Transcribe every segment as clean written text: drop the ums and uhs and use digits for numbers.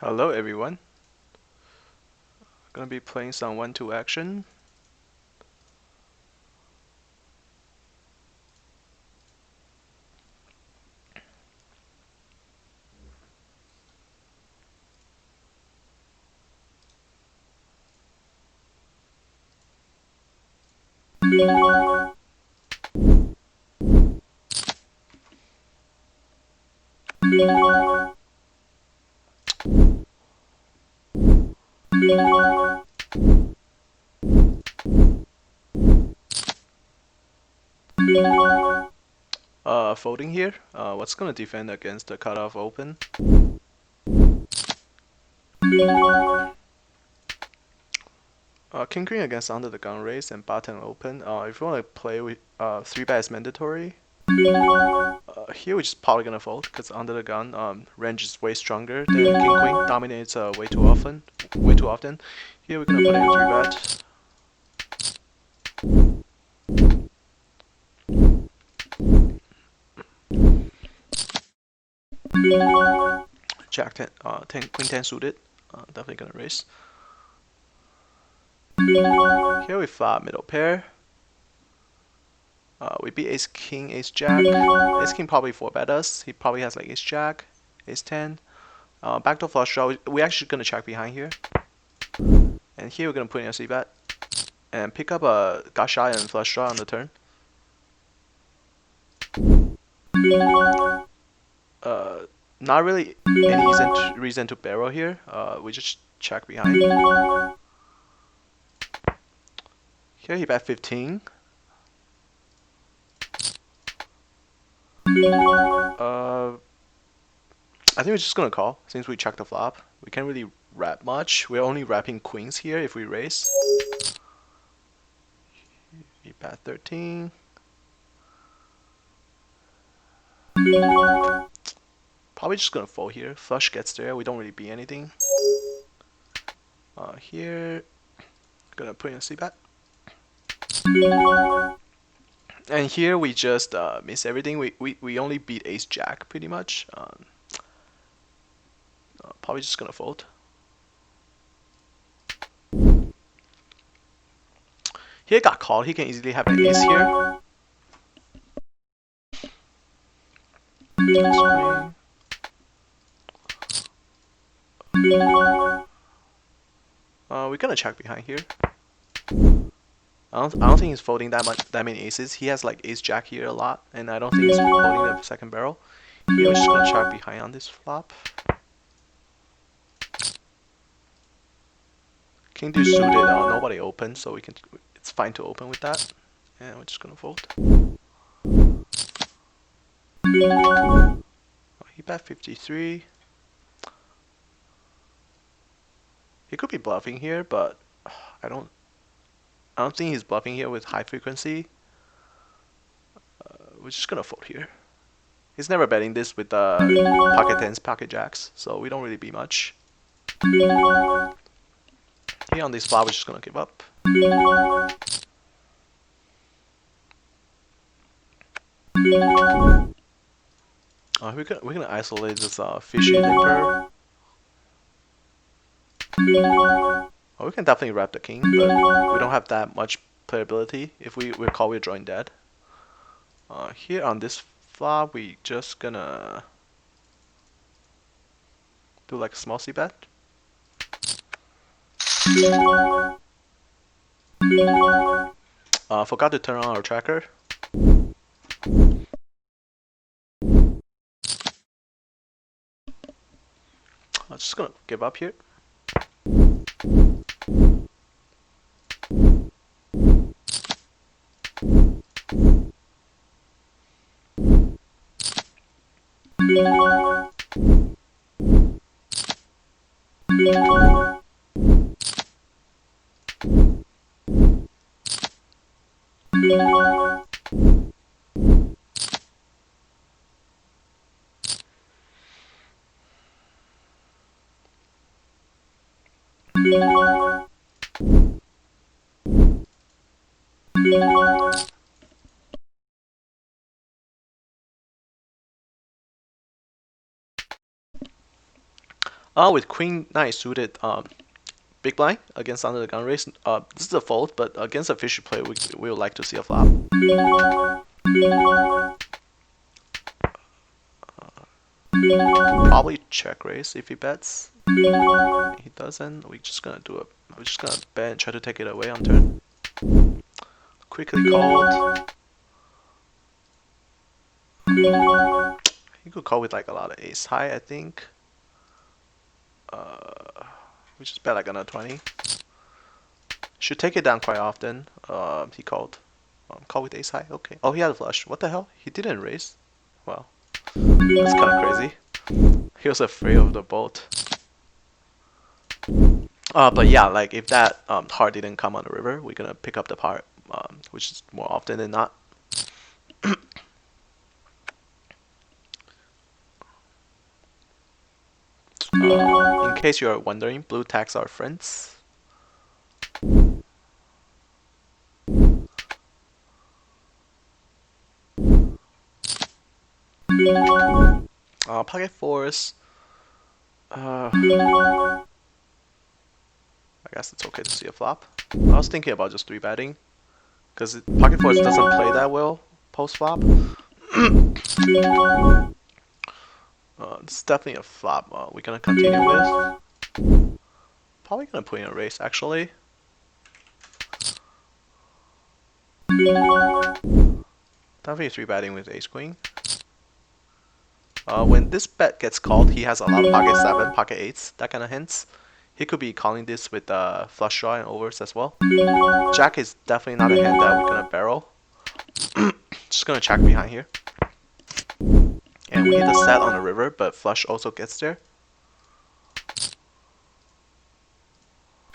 Hello everyone. Gonna be playing some 1-2 action. Folding here. What's gonna defend against the cutoff open? King queen against under the gun raise and button open. If you wanna play with 3-bet is mandatory. Here we're just probably gonna fold because under the gun range is way stronger than king queen. Dominates way too often. Here we're gonna put in 3-bet. Jack 10, 10 queen 10 suited. Definitely gonna raise. Here we flop middle pair. We beat ace king, ace jack. Ace king probably 4-bet us. He probably has like ace jack, ace 10. Backdoor flush draw. We actually gonna check behind here. And here we're gonna put in a c-bet. And pick up a gashai and flush draw on the turn. Not really any reason to barrel here. We just check behind. Here he bet 15. I think we're just gonna call since we checked the flop. We can't really wrap much. We're only wrapping queens here if we raise. He bet 13. Probably just gonna fold here. Flush gets there. We don't really beat anything. Here, gonna put in a c-bet. And here we just miss everything. We only beat ace jack pretty much. Probably just gonna fold. Here got called. He can easily have an ace here. We're gonna check behind here. I don't think he's folding that many aces. He has like ace jack here a lot, and I don't think he's folding the second barrel. Here we're just gonna check behind on this flop. King deuce suited, nobody open, so it's fine to open with that. And we're just gonna fold. He bet 53. He could be bluffing here, but I don't think he's bluffing here with high frequency. We're just gonna fold here. He's never betting this with pocket tens, pocket jacks, so we don't really be much. Here on this flop, we're just gonna give up. We're gonna isolate this fishy limper. We can definitely wrap the king, but we don't have that much playability. If we call, we're drawing dead. Here on this flop, we just gonna do like a small c-bet. Forgot to turn on our tracker. I'm just gonna give up here. With Queen Nine suited, big blind against under the gun raise. This is a fold, but against a fishy play, we would like to see a flop. Probably check raise if he bets. He doesn't. We're just gonna bet and try to take it away on turn. Quickly called. He could call with like a lot of ace high, I think. We just bet like another 20. Should take it down quite often. He called. Call with ace high. Okay. Oh, he had a flush. What the hell? He didn't raise. Well, that's kind of crazy. He was afraid of the bolt. But yeah, like if that heart didn't come on the river, we're gonna pick up the part, which is more often than not. In case you are wondering, blue tags are friends. Pocket fours. I guess it's okay to see a flop. I was thinking about just 3-betting, because pocket fours doesn't play that well post flop. It's definitely a flop. We're gonna continue with. Probably gonna put in a raise actually. Definitely 3-betting with ace queen. When this bet gets called, he has a lot of pocket 7, pocket 8s, that kind of hints. He could be calling this with flush draw and overs as well. Jack is definitely not a hand that we're gonna barrel. Just gonna check behind here. And we hit the set on the river, but flush also gets there.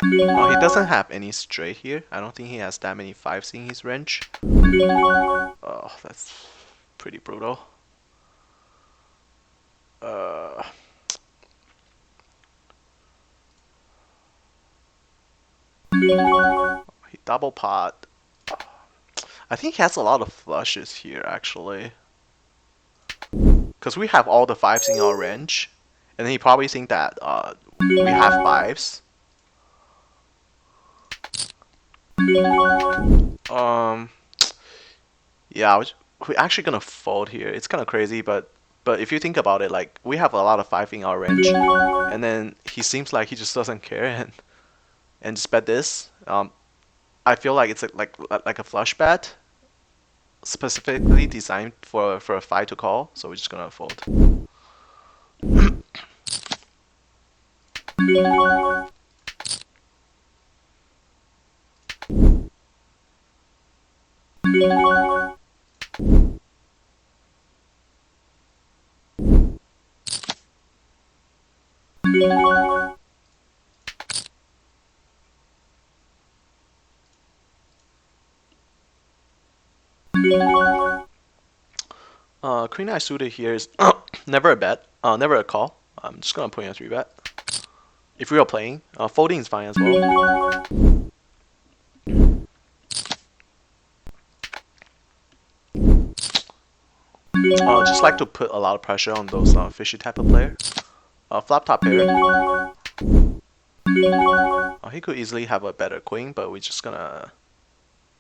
He doesn't have any straight here. I don't think he has that many 5s in his range. Oh, that's pretty brutal. He double pot. I think he has a lot of flushes here actually. Because we have all the 5s in our range. And then he probably think that we have 5s. Yeah, we're actually gonna fold here. It's kind of crazy, but if you think about it, like we have a lot of 5 in our range, and then he seems like he just doesn't care and just bet this. I feel like it's like a flush bet, specifically designed for a 5 to call. So we're just gonna fold. Queen Eye suited here is never a bet, never a call. I'm just gonna put in a 3-bet. If we are playing, folding is fine as well. Just like to put a lot of pressure on those fishy type of player. Flop top pair. He could easily have a better queen, but we're just gonna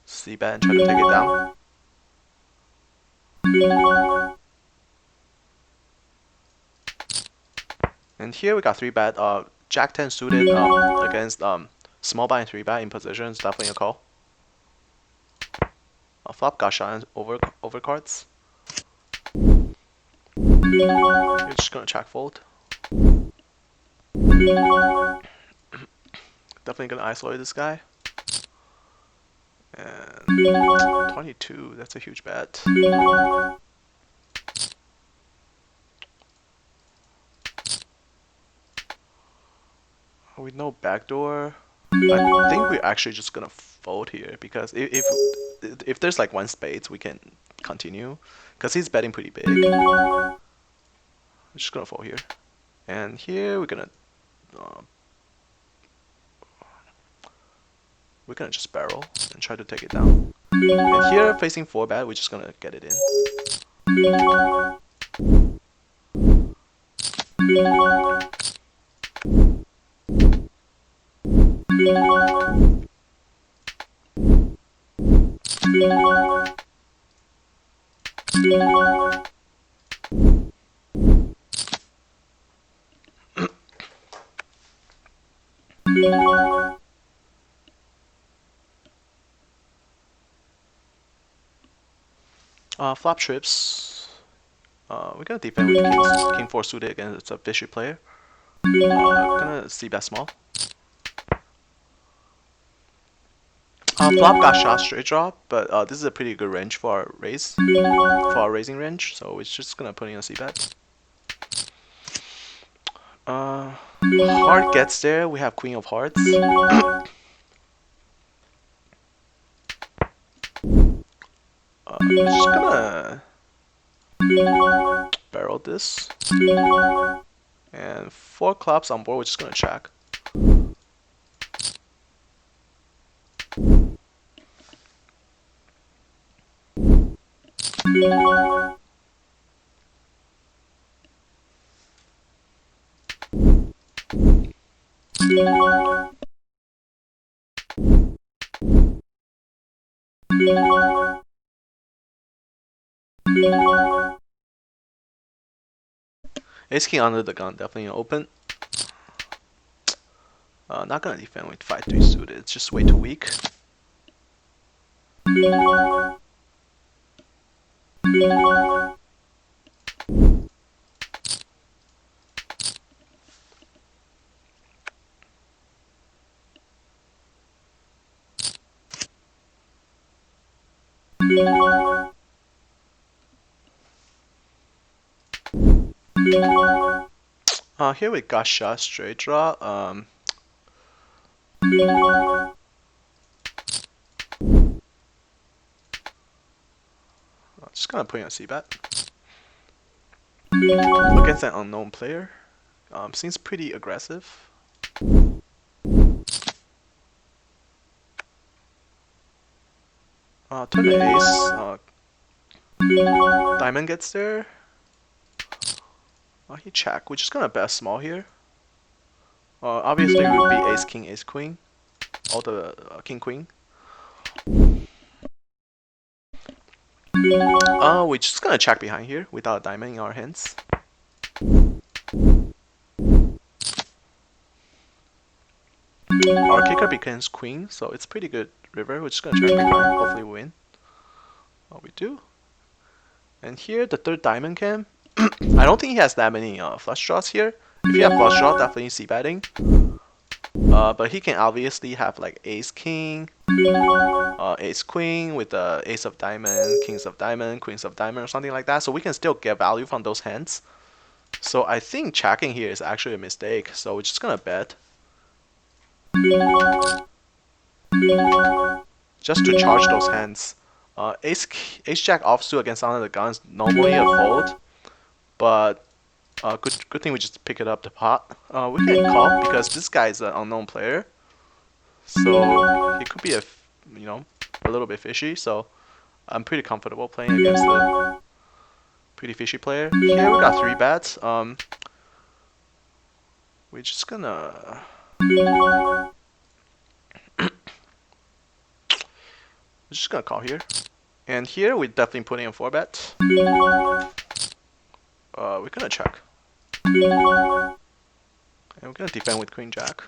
c-bet and try to take it down. And here we got 3-bet. Jack 10 suited against small blind 3-bet in position is definitely a call. Flop got shot over cards. You're just gonna check fold. Definitely gonna isolate this guy. And 22, that's a huge bet. With no backdoor, I think we're actually just gonna fold here, because if there's like one spades, we can continue, because he's betting pretty big. I'm just gonna fold here, and here we're gonna just barrel and try to take it down. And here, facing 4-bet, we're just gonna get it in. Flop trips. We're gonna defend with king 4 suited against a fishy player. Gonna see bet small. Flop got shot straight draw, but this is a pretty good range for our raise, for our raising range. So we're just gonna put in a c bet. Heart gets there. We have queen of hearts. We're just gonna barrel this. And 4 clubs on board, we're just gonna check. Ace king under the gun, definitely open. Not gonna defend with 5-3 suited, it's just way too weak. Here we got shot straight draw. Just gonna put in a c bet against an unknown player. Seems pretty aggressive. Turn the ace. Diamond gets there. He check. We're just gonna bet small here. Obviously, it would be ace king, ace queen, all the king queen. We're just gonna check behind here without a diamond in our hands. Our kicker becomes queen, so it's pretty good river. We're just gonna check behind. Hopefully, we win. We do. And here, the third diamond cam. I don't think he has that many flush draws here. If you have flush draw, definitely c betting. But he can obviously have like ace king, ace queen with the ace of diamond, kings of diamond, queens of diamond, or something like that. So we can still get value from those hands. So I think checking here is actually a mistake. So we're just gonna bet. Just to charge those hands. Ace jack offsuit against under the guns normally a fold, but good thing we just pick it up the pot. We can call because this guy is an unknown player, so he could be a little bit fishy. So I'm pretty comfortable playing against a pretty fishy player. Here we got 3 bets. We're just gonna call here. And here we're definitely putting in 4 bet. We're gonna check. And we're gonna defend with queen jack.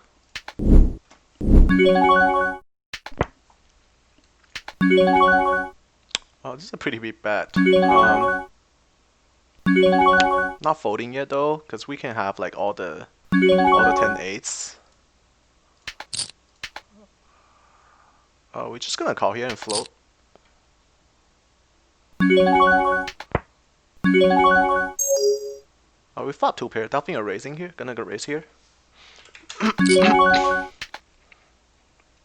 This is a pretty big bet. Not folding yet though, because we can have like all the 10-8s. We're just gonna call here and float. We fought 2 pair, definitely a raising here. Gonna go raise here. And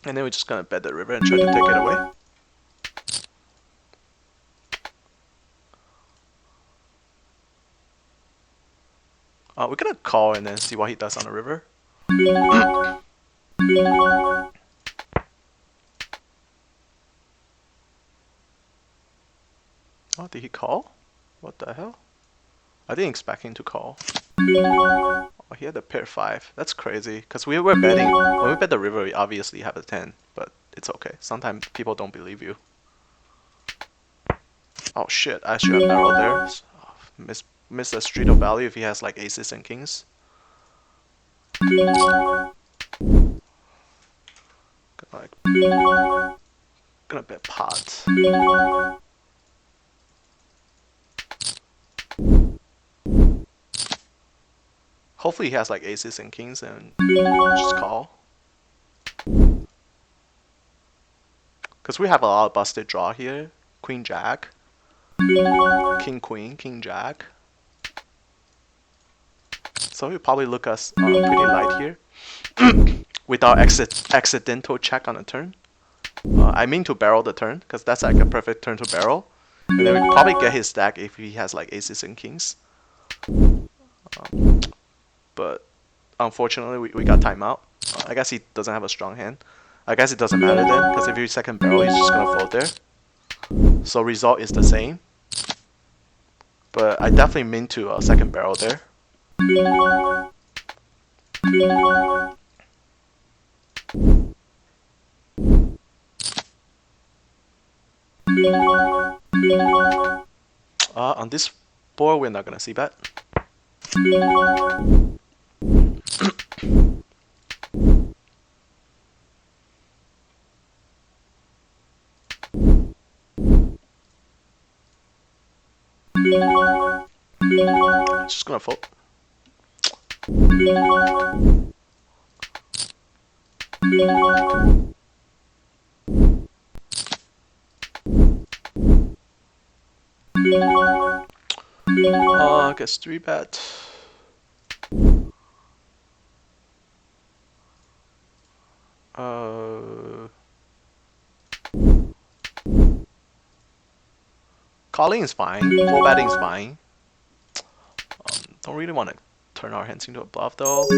then we're just gonna bet the river and try to take it away. We're gonna call and then see what he does on the river. Oh, did he call? What the hell? I didn't expect him to call. Oh, he had the pair 5. That's crazy. Because we were betting. When we bet the river, we obviously have a 10. But it's okay. Sometimes people don't believe you. Oh shit, I should have barreled there. Miss a street of value if he has like aces and kings. Gonna bet pot. Hopefully he has like aces and kings and just call. Because we have a lot of busted draw here. Queen jack. King queen, king jack. So he'll probably look us pretty light here. Without accidental check on the turn. I mean to barrel the turn, because that's like a perfect turn to barrel. And then we probably get his stack if he has like aces and kings. But unfortunately, we got timeout. I guess he doesn't have a strong hand. I guess it doesn't matter then, because if you second barrel, he's just gonna fold there. So result is the same. But I definitely mean to second barrel there. On this board, we're not gonna see bet. Just gonna fold. I guess 3-bet. Calling is fine. 4-betting is fine. Don't really want to turn our hands into a bluff though.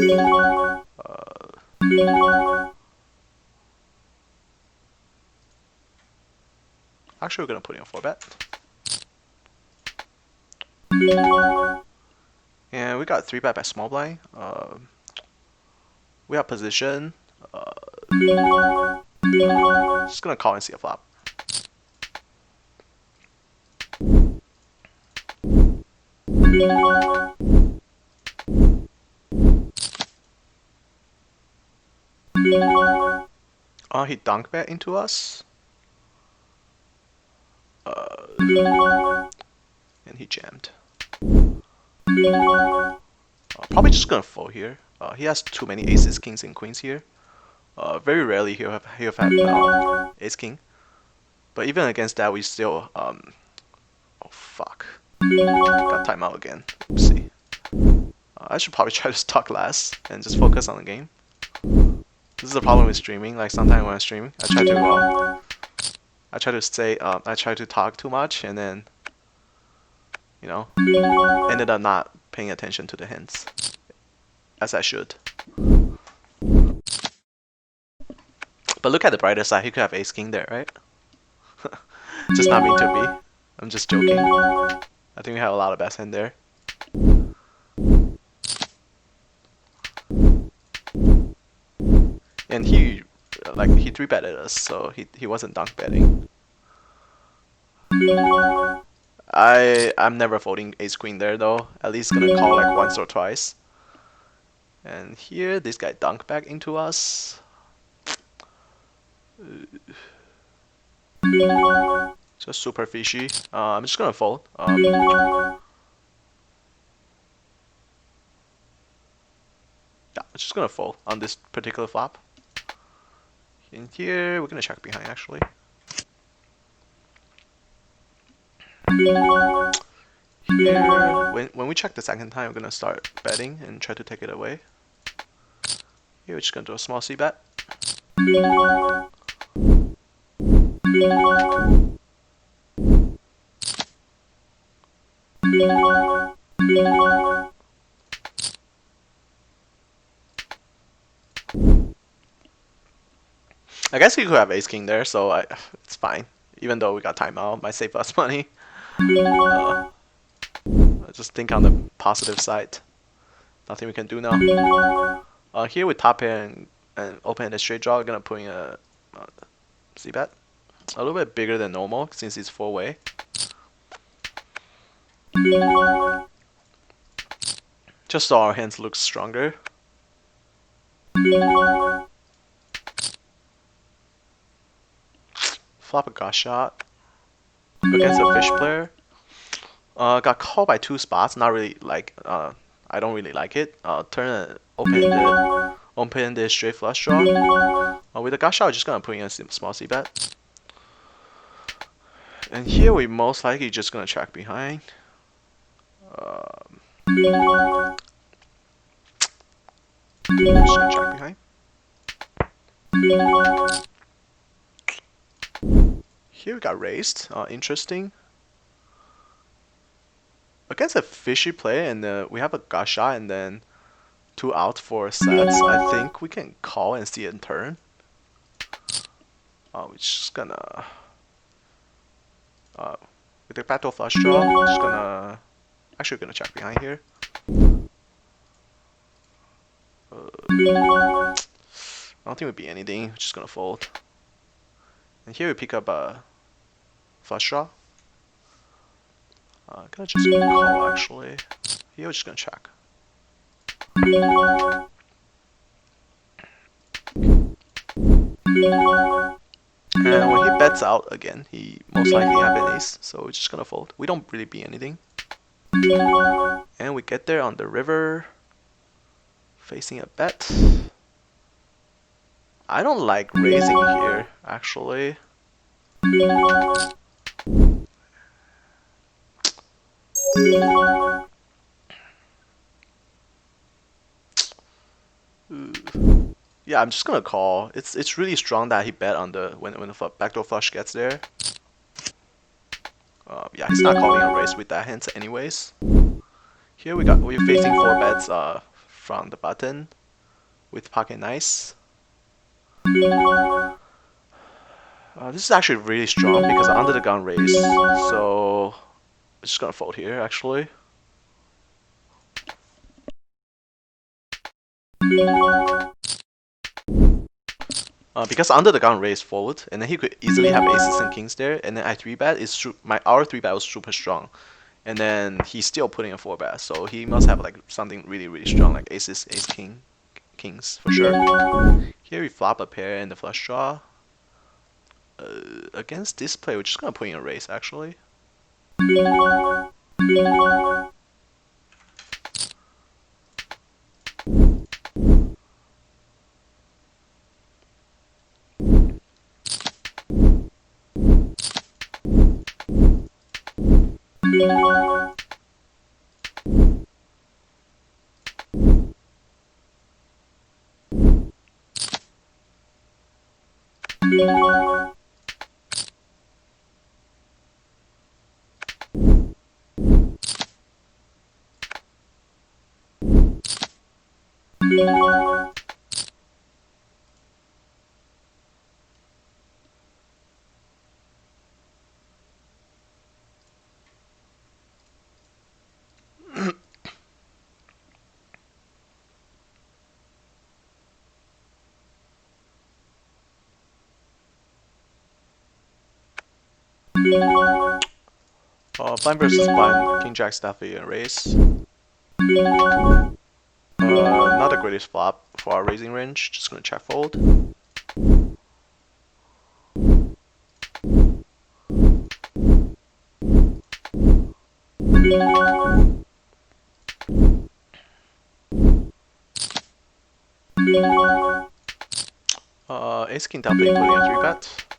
Actually, we're gonna put in a 4-bet. And we got 3-bet by small blind. We have position. Just gonna call and see a flop. He dunk bet into us. And he jammed. Probably just gonna fold here. He has too many aces, kings, and queens here. Very rarely he'll have ace king. But even against that, we still oh fuck. Got timeout again. Oopsie. I should probably try to talk less and just focus on the game. This is the problem with streaming. Like sometimes when I'm streaming, I try to talk too much, and then you know, ended up not paying attention to the hints as I should. But look at the brighter side. He could have ace king there, right? Just not mean to be. I'm just joking. I think we have a lot of best hand there. And he 3-betted us, so he wasn't dunk betting. I'm never folding ace queen there though. At least gonna call like once or twice. And here this guy dunk back into us. Just super fishy. I'm just gonna fold. Yeah, I'm just gonna fold on this particular flop. In here, we're gonna check behind actually. Here, when we check the second time, we're gonna start betting and try to take it away. Here, we're just gonna do a small c bet. I guess he could have ace king there, so it's fine. Even though we got timeout, might save us money. I just think on the positive side. Nothing we can do now. Here with top pair and open handed straight draw, we're gonna put in a c-bet. A little bit bigger than normal since it's four-way. Just so our hands look stronger. Flop a gut shot against a fish player. Got called by two spots. Not really like. I don't really like it. Turn an open-ended straight flush draw. With a gut shot, we're just gonna put in a small c-bet. And here we most likely just gonna check behind. Just gonna check behind. Here we got raised. Interesting. Against a fishy play, and we have a gut shot, and then 2 out for sets. I think we can call and see it in turn. We're just gonna with the backdoor flush draw. Just gonna actually we're gonna check behind here. I don't think it would be anything. We're just gonna fold. And here we pick up a flush draw. Gonna just call actually. Here we're just gonna check. And when he bets out again, he most likely have an ace, so we're just gonna fold. We don't really beat anything. And we get there on the river, facing a bet. I don't like raising here, actually. Yeah, I'm just gonna call. It's really strong that he bet on the when the backdoor flush gets there. Yeah, he's not calling a raise with that hand anyways. Here we're facing 4 bets from the button with pocket nice. This is actually really strong because under the gun raise, so I'm just gonna fold here actually. Because under the gun raised forward, and then he could easily have aces and kings there, and then I 3-bet is our 3-bet was super strong, and then he's still putting a 4-bet, so he must have like something really strong like aces, ace king, kings for sure. Here we flop a pair and the flush draw. Against this play, we're just gonna put in a raise actually. Blind versus blind, king jack definitely a raise. Not the greatest flop for our raising range. Just gonna check fold. Ace king definitely putting a 3-bet.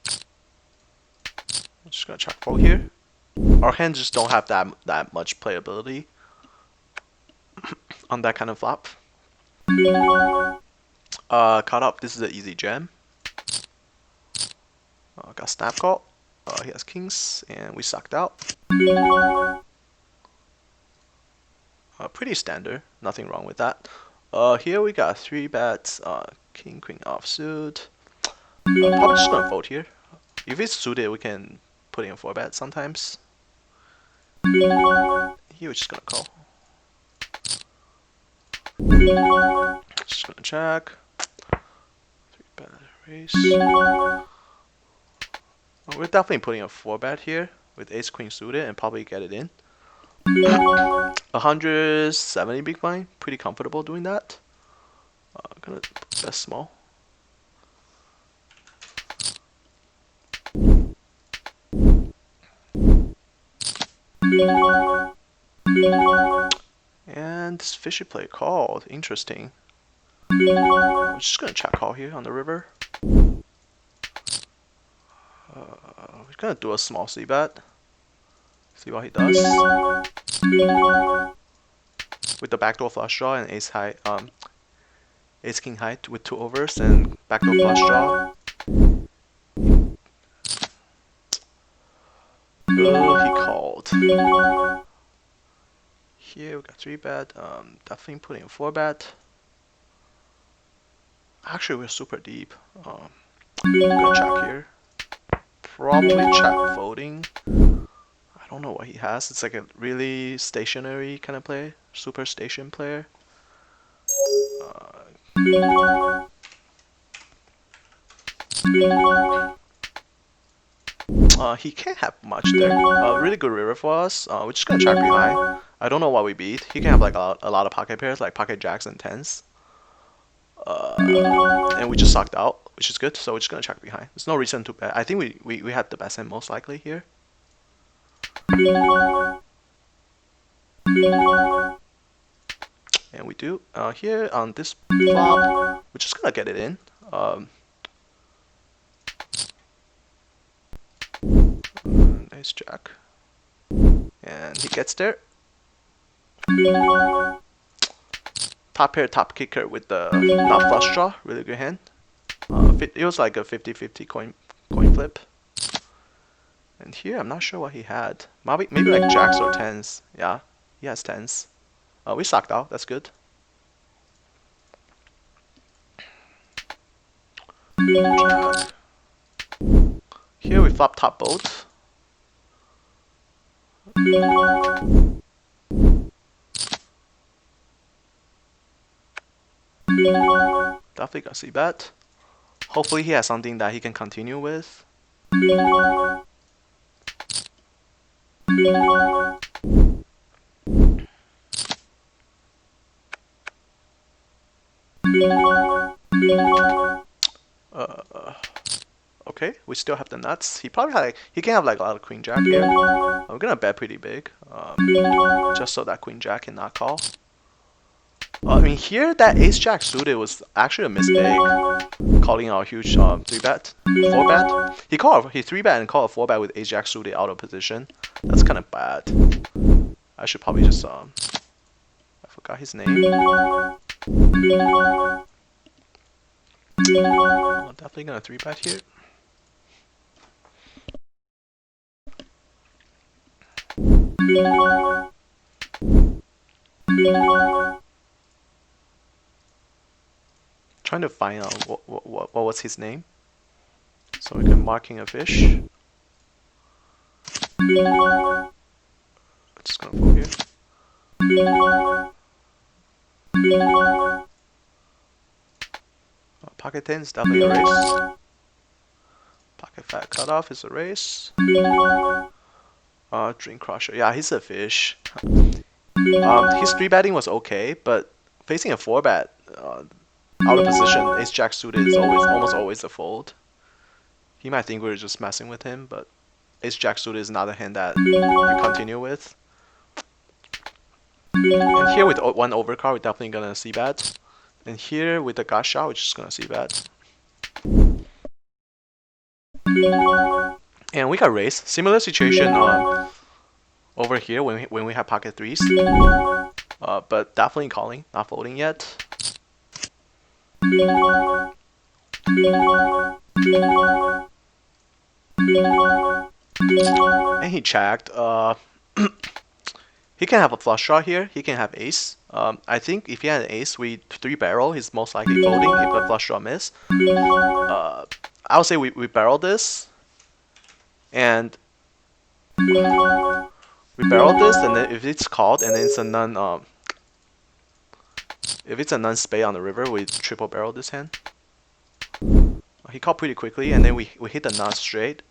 I'm just gonna check fold here. Our hands just don't have that much playability on that kind of flop. Caught up. This is an easy jam. Got snap call. He has kings, and we sucked out. Pretty standard. Nothing wrong with that. Here we got 3-bets. King, queen offsuit. Probably just gonna fold here. If it's suited, we can put in 4-bet sometimes. Here we're just gonna call. Just gonna check. 3-bet raise. We're definitely putting a 4-bet here with ace queen suited and probably get it in. 170 big blind, pretty comfortable doing that. Gonna bet small. And this fishy play called. Interesting. I'm just gonna check call here on the river. We're gonna do a small c-bet. See what he does. With the backdoor flush draw and ace high, ace king high with 2 overs and backdoor flush draw. Oh, he called. Here we got 3-bet. Definitely putting a 4-bet. Actually, we're super deep. I'm gonna check here. Probably check folding. I don't know what he has. It's like a really stationary kind of play. Super station player. He can't have much there. Really good river for us. We're just gonna check behind. I don't know what we beat. He can have like a lot of pocket pairs, like pocket jacks and tens. And we just sucked out, which is good. So we're just gonna check behind. There's no reason to bet. I think we had the best hand most likely here. And we do. Here on this flop, we're just gonna get it in. Nice jack. And he gets there. Top pair, top kicker with the not flush draw. Really good hand. It was like a 50-50 coin flip. And here, I'm not sure what he had. Maybe like jacks or tens. Yeah, he has tens. We sucked out. That's good. Jack. Here we flop top both. Definitely got c-bet. Hopefully he has something that he can continue with. Okay, we still have the nuts. He probably he can have like a lot of queen jack here. We're gonna bet pretty big, just so that queen jack cannot call. I mean, here that ace jack suited was actually a mistake, calling out a huge 3-bet, 4-bet. He 3-bet and called a 4-bet with ace jack suited out of position. That's kind of bad. I should probably just I forgot his name. I'm definitely gonna 3-bet here. Trying to find out what was his name, so we can marking a fish. Just gonna fold here. Pocket 10 is definitely a race. Pocket fat cutoff is a race. Drink crusher, yeah, he's a fish. His 3-betting was okay, but facing a 4-bet out of position, ace jack suited is almost always a fold. He might think we're just messing with him, but ace jack suited is not a hand that you continue with. And here with 1 overcard, we're definitely gonna c-bet. And here with the gut shot, we're just gonna c-bet. And we got raise. Similar situation over here when we have pocket 3s. But definitely calling, not folding yet. And he checked. He can have a flush draw here. He can have ace. I think if he had an ace, we 3-barrel. He's most likely folding if the flush draw miss. I would say we barrel this. And we barrel this, and then if it's called, and then it's a If it's a non-spade on the river, we triple barrel this hand. He called pretty quickly, and then we hit the nut straight.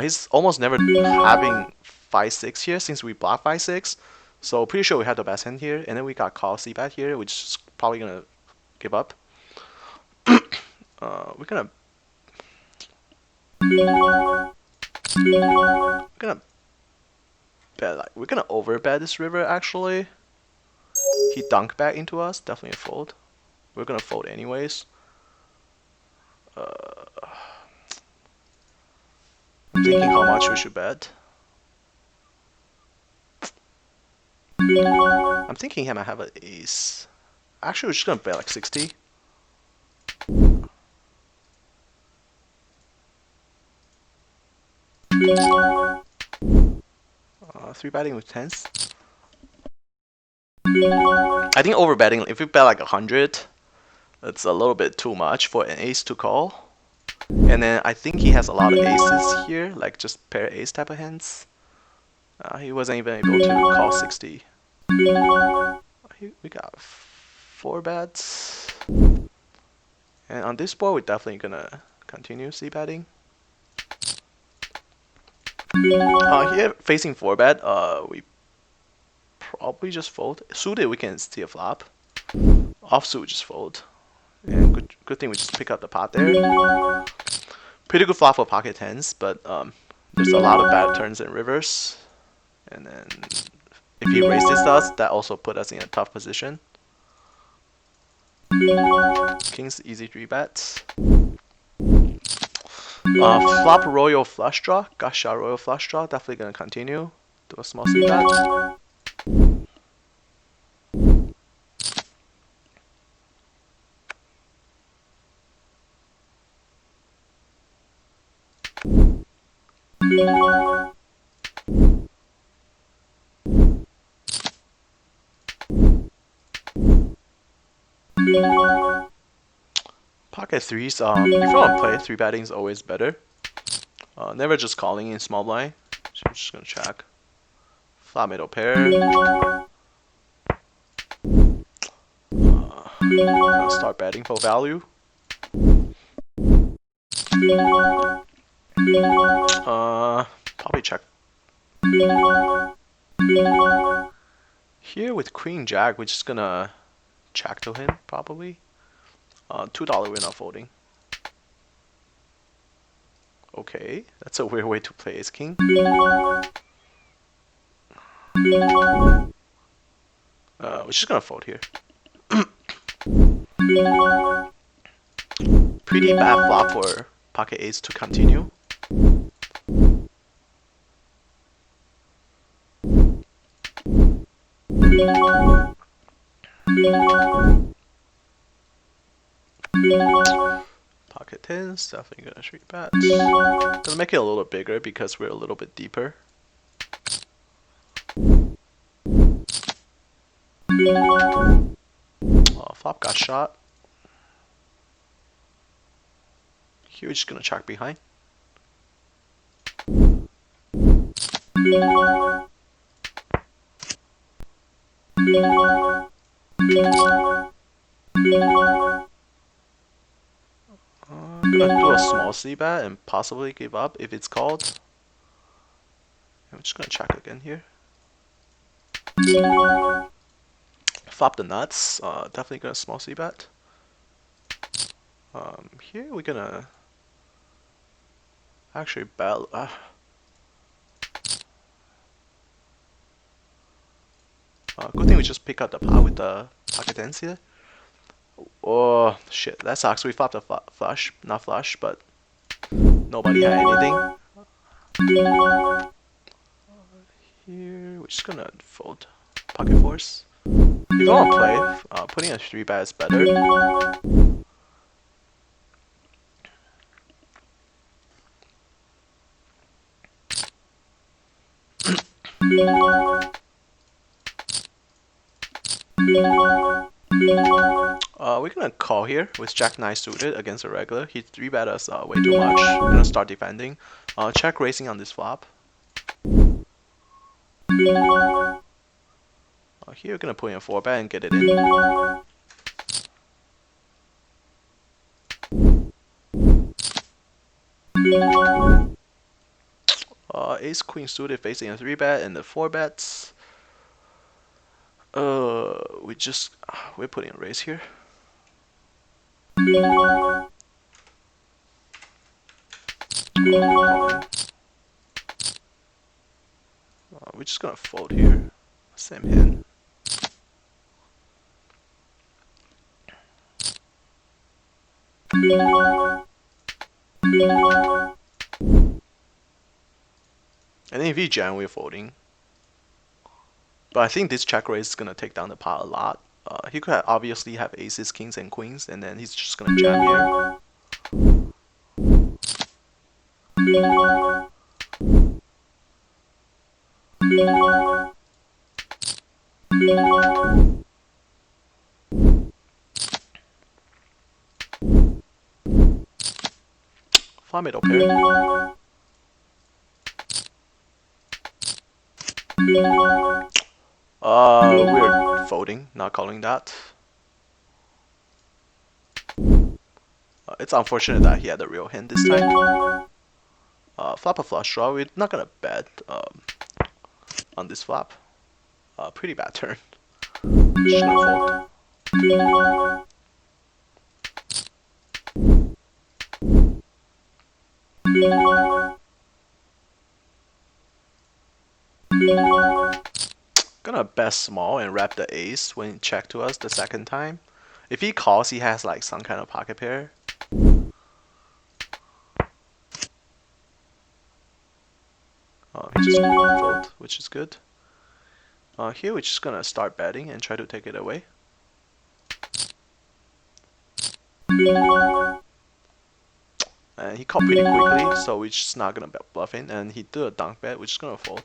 He's almost never having 5-6 here since we blocked 5-6. So pretty sure we had the best hand here, and then we got call c-bet here, which is probably gonna give up. We're gonna bet, like, we're gonna overbet this river actually. He dunked back into us, definitely a fold. We're gonna fold anyways. I'm thinking how much we should bet. I'm thinking he might have an ace. Actually, we're just gonna bet like 60. Three betting with tens. I think over betting, if we bet like 100, that's a little bit too much for an ace to call. And then I think he has a lot of aces here, like just pair ace type of hands. He wasn't even able to call 60. We got 4 bets. And on this board, we're definitely gonna continue c-betting. Here, facing 4 bet, we probably just fold. Suited, we can see a flop. Offsuit, we just fold. And good thing we just pick up the pot there. Pretty good flop for pocket tens, but there's a lot of bad turns and rivers. And then if he raises us, that also put us in a tough position. King's easy 3 bets. Flop royal flush draw. Gut shot royal flush draw. Definitely gonna continue. Do a small c-bet. Pocket threes, if you want to play, 3 betting is always better. Never just calling in small blind. So I'm just gonna check. Flat middle pair. Gonna start betting for value. Probably check. Here with Queen Jack, we're just gonna check to him probably. $2 we're not folding. Okay, that's a weird way to play ace king. We're just gonna fold here. Pretty bad flop for pocket ace to continue. Pocket tens, definitely gonna 3 bet. Gonna make it a little bigger because we're a little bit deeper. Flop got shot. Here we're just gonna check behind. I'm gonna do a small c-bet and possibly give up if it's called. I'm just gonna check again here. Flop the nuts. Definitely gonna small c-bet. Here we're gonna actually bet. Good thing we just pick up the pot with the pocket tens here. Oh shit, that sucks. We flopped a flush, not flush, but nobody had anything. Here we're just gonna fold pocket fours. If you want to play, putting a 3 bet is better. We're gonna call here with Jack 9 suited against a regular. He 3 bet us way too much. We're gonna start defending. Check racing on this flop. Here we're gonna put in a 4 bet and get it in. Ace Queen suited facing a 3-bet and the 4-bets. We're putting a raise here. We're just gonna fold here. Same hand. And if he jam, we're folding. But I think this check raise is gonna take down the pot a lot. He could obviously have aces, kings, and queens, and then he's just gonna jam here. Flop middle pair. We're folding, not calling that. It's unfortunate that he had a real hand this time. Flop a flush draw. We're not gonna bet on this flop. Pretty bad turn. Just gonna fold. Gonna bet small and wrap the ace when he check to us the second time. If he calls, he has like some kind of pocket pair. He just fold, which is good. Here we're just gonna start betting and try to take it away. And he called pretty quickly, so we're just not gonna bluff in. And he did a dunk bet, we're just gonna fold.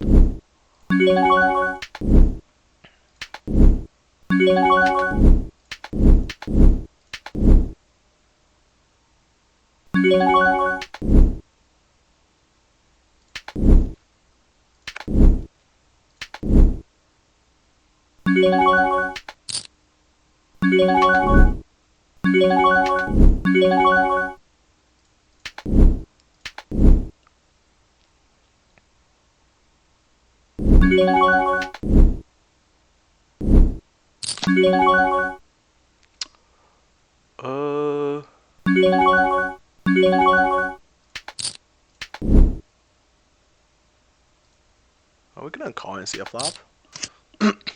We're gonna call and see a flop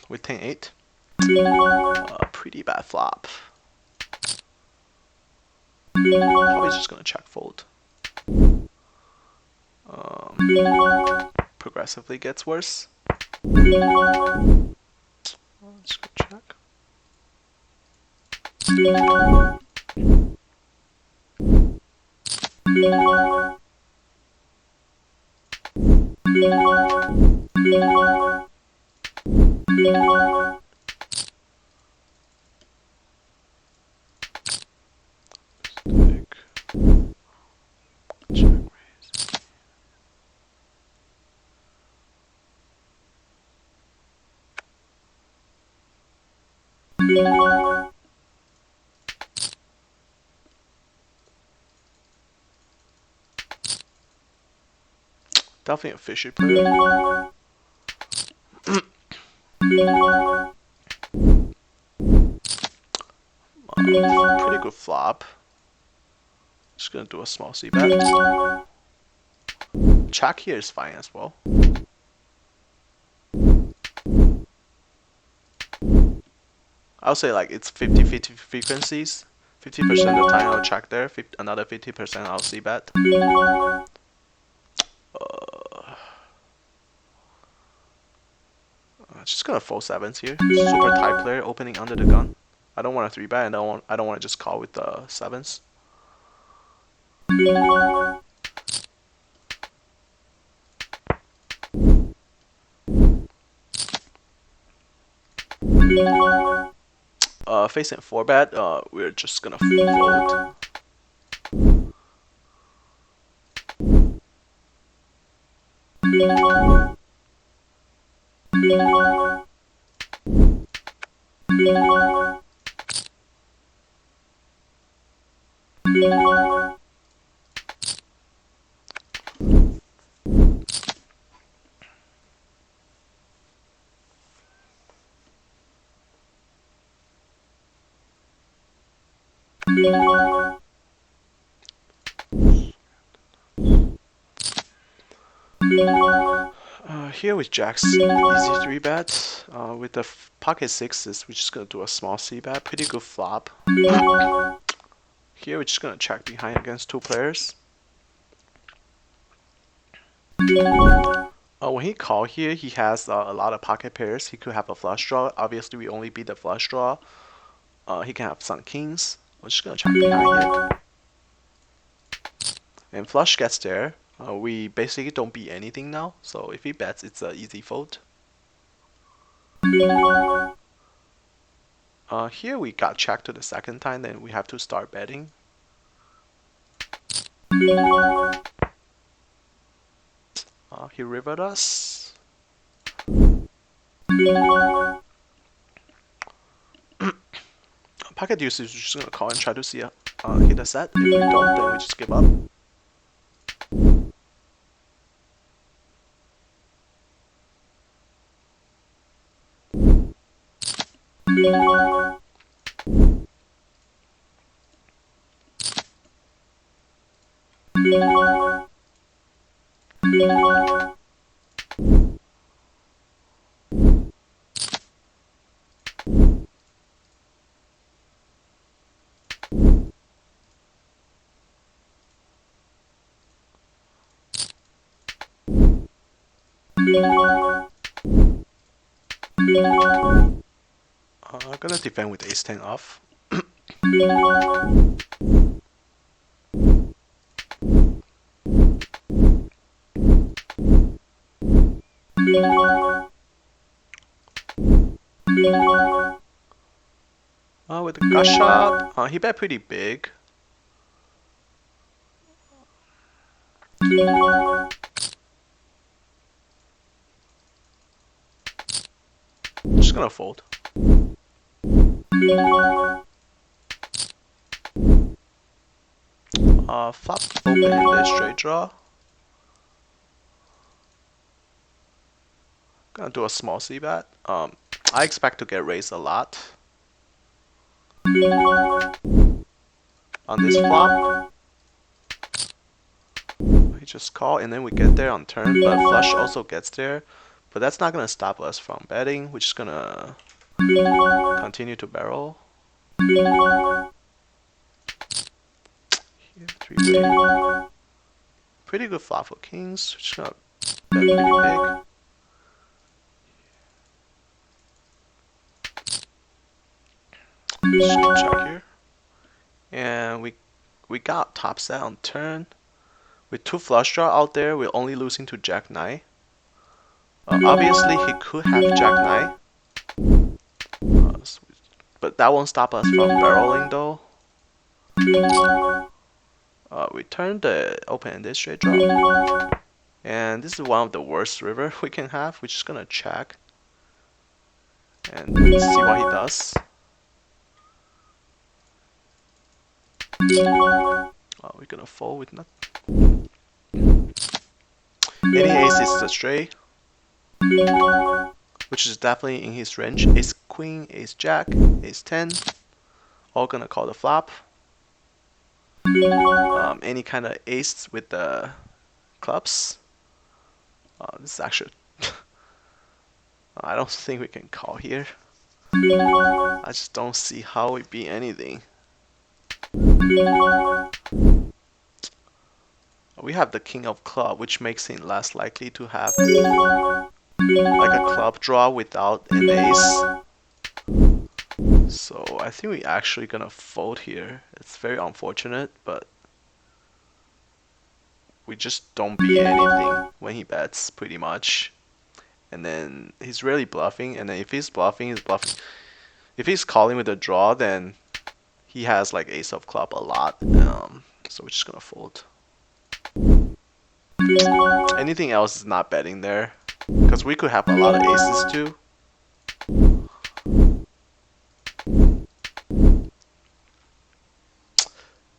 with 10-8. Pretty bad flop. Probably just gonna check fold. Progressively gets worse. Let's go check. Definitely a fishy player. Pretty good flop. Just gonna do a small c-bet. Check here is fine as well. I'll say like it's 50-50 frequencies. 50% of the time I'll check there, another 50% I'll c-bet. Just gonna fold sevens here. Super tight player opening under the gun. I don't want a 3-bet and I don't want to just call with the sevens. Facing 4-bet, we're just gonna fold. Here with jacks, easy 3-bet. With the pocket sixes, we're just gonna do a small c-bet. Pretty good flop. Here we're just gonna check behind against two players. When he call here, he has a lot of pocket pairs. He could have a flush draw. Obviously, we only beat the flush draw. He can have some kings. We're just gonna check behind here. And flush gets there. We basically don't beat anything now. So if he bets, it's an easy fold. Here we got checked to the second time, then we have to start betting. He rivered us. Pocket deuce is just gonna call and try to see hit a set. If we don't, then we just give up. I'm gonna defend with ace 10 off. With the gut shot, he bet pretty big. Just gonna fold. Flop open in the straight draw. Gonna do a small c-bet. I expect to get raised a lot. On this flop, we just call and then we get there on turn, but flush also gets there. But that's not gonna stop us from betting. We're just gonna continue to barrel. Here, 3-way. Pretty good flop for kings. Just gonna bet pretty big. Just gonna check here. And we got top set on turn. With two flush draw out there, we're only losing to Jack 9. Obviously, he could have Jack 9. But that won't stop us from barreling though. We turn the open-ended straight draw. And this is one of the worst river we can have. We're just gonna check. And see what he does. We're gonna fold with nothing. Any ace is a straight, which is definitely in his range. Ace queen, ace jack, ace 10, all gonna call the flop. Any kind of ace with the clubs. This is actually I don't think we can call here. I just don't see how we beat anything. We have the king of club, which makes him less likely to have like a club draw without an ace. So I think we actually gonna fold here. It's very unfortunate, but we just don't beat anything when he bets pretty much. And then he's really bluffing, and then if he's bluffing, he's bluffing. If he's calling with a draw, then he has like ace of club a lot. So we're just gonna fold. Anything else is not betting there, because we could have a lot of aces too.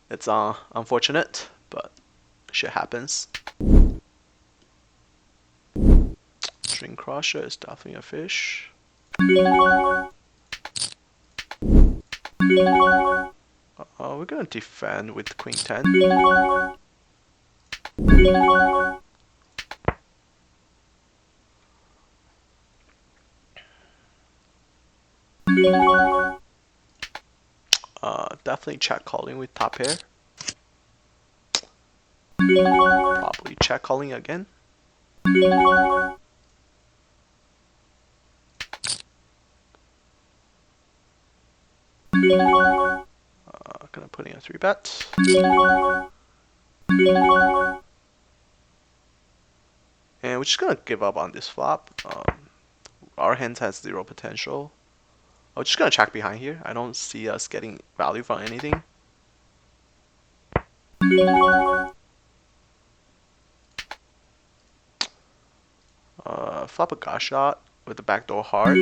It's unfortunate, but shit happens. String crusher is definitely a fish. Uh-oh. We're gonna defend with Queen 10. Definitely check calling with top pair. Probably check calling again. Gonna put in a 3-bet. And we're just gonna give up on this flop. Our hand has 0 potential. I'm just gonna check behind here. I don't see us getting value from anything. Flop a gut shot with the backdoor heart.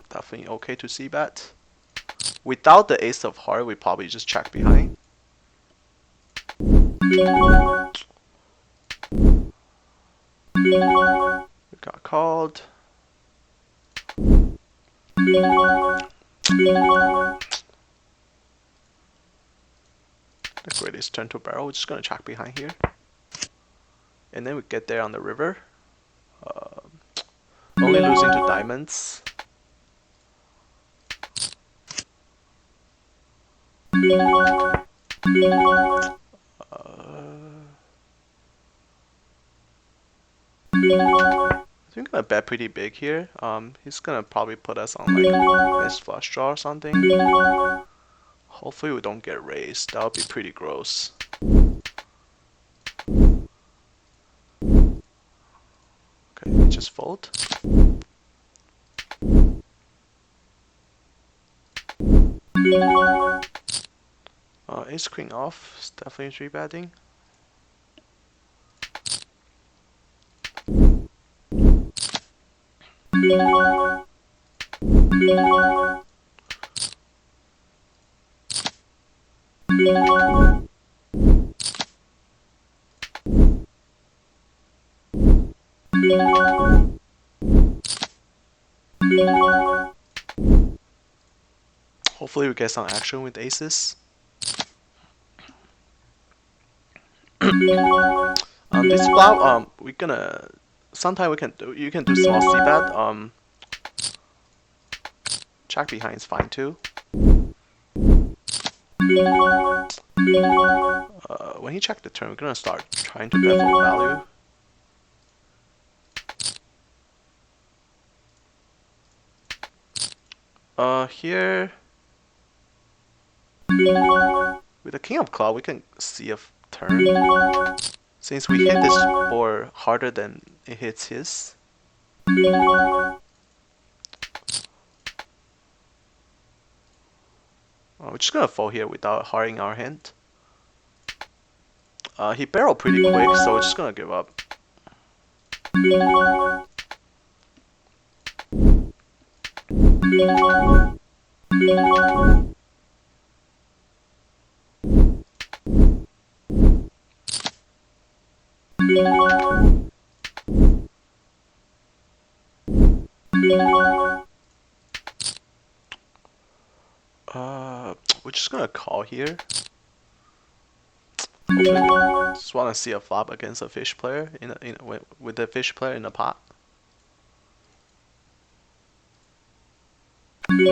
Definitely okay to see bet. Without the ace of heart, we probably just check behind. We got called. The greatest turn to barrel. We're just gonna check behind here, and then we get there on the river. Only losing to diamonds. I think I'm gonna bet pretty big here. He's gonna probably put us on like this flush draw or something. Hopefully we don't get raised. That would be pretty gross. Okay, we just fold. Ace queen off is definitely 3-betting. Hopefully we get some action with aces. This flop, we're gonna. Sometimes you can do small c-bet. Check behind is fine too. When he checked the turn, we're gonna start trying to bet for value. Here with the king of club, we can see a turn. Since we hit this board harder than it hits his. We're just gonna fold here without harding our hand. He barreled pretty quick, so we're just gonna give up. We're just gonna call here. Hopefully, just want to see a flop against a fish player with the fish player in the pot. We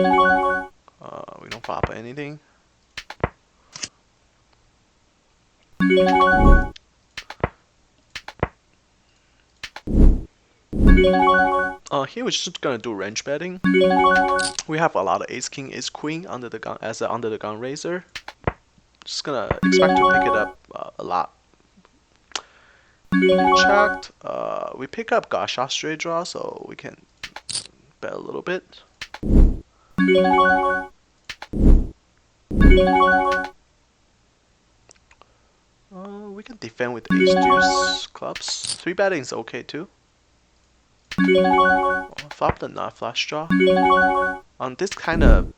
don't flop anything. Here we're just gonna do range betting. We have a lot of ace king, ace queen under the gun as an under the gun raiser. Just gonna expect to pick it up a lot. Checked. We pick up gut shot straight draw, so we can bet a little bit. We can defend with ace deuce clubs. 3-betting is okay too. Flop the not flush draw. On this kind of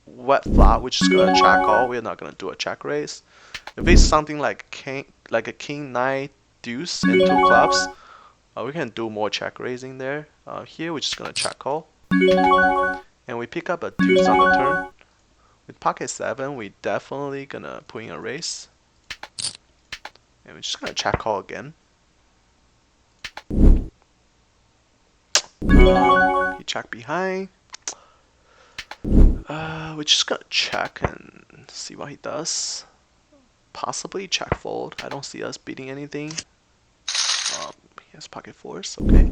wet flop, we're just gonna check call. We're not gonna do a check raise. If it's something like a king 9 deuce and 2 clubs, we can do more check raising there. Here we're just gonna check call, and we pick up a deuce on the turn. With pocket 7, we definitely gonna put in a raise. And we're just gonna check call again. He checked behind. We're just gonna check and see what he does. Possibly check fold. I don't see us beating anything. He has pocket 4s, okay.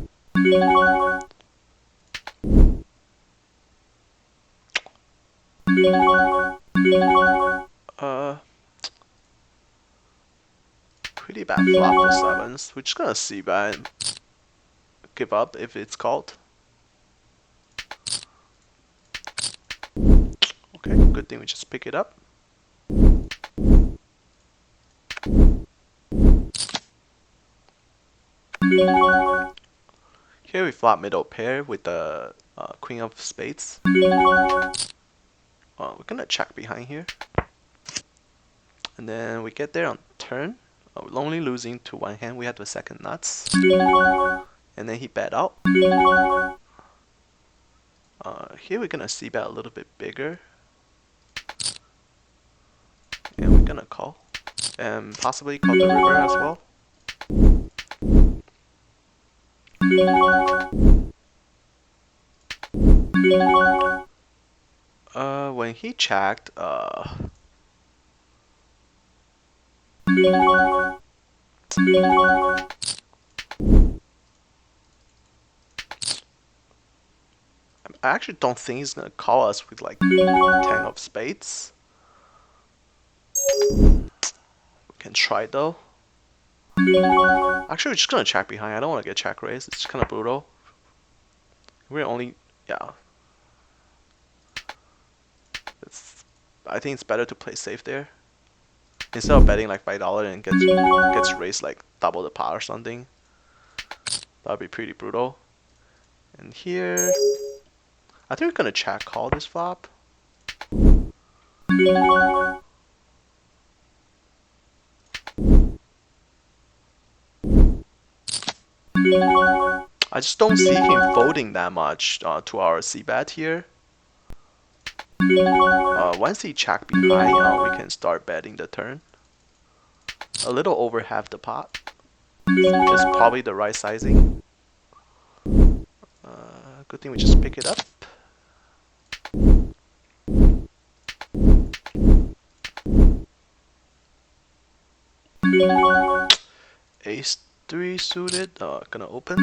Pretty bad flop for 7s. We're just gonna see bet and give up if it's called. Okay, good thing we just pick it up. Here we flop middle pair with the queen of spades. We're gonna check behind here. And then we get there on turn. We're only losing to one hand. We have the second nuts. And then he bet out. Here we're gonna see bet a little bit bigger. And we're gonna call. And possibly call the river as well. When he checked, I'm I actually don't think he's gonna call us with like 10 of spades. We can try though. Actually, we're just gonna check behind. I don't want to get check raised. It's kind of brutal. We're only, yeah. I think it's better to play safe there. Instead of betting like $5 and gets raised like double the pot or something. That'd be pretty brutal. And here, I think we're gonna check call this flop. I just don't see him folding that much to our c-bet here. Once he check behind, we can start betting the turn. A little over half the pot is probably the right sizing. Good thing we just pick it up. Ace 3 suited, gonna open.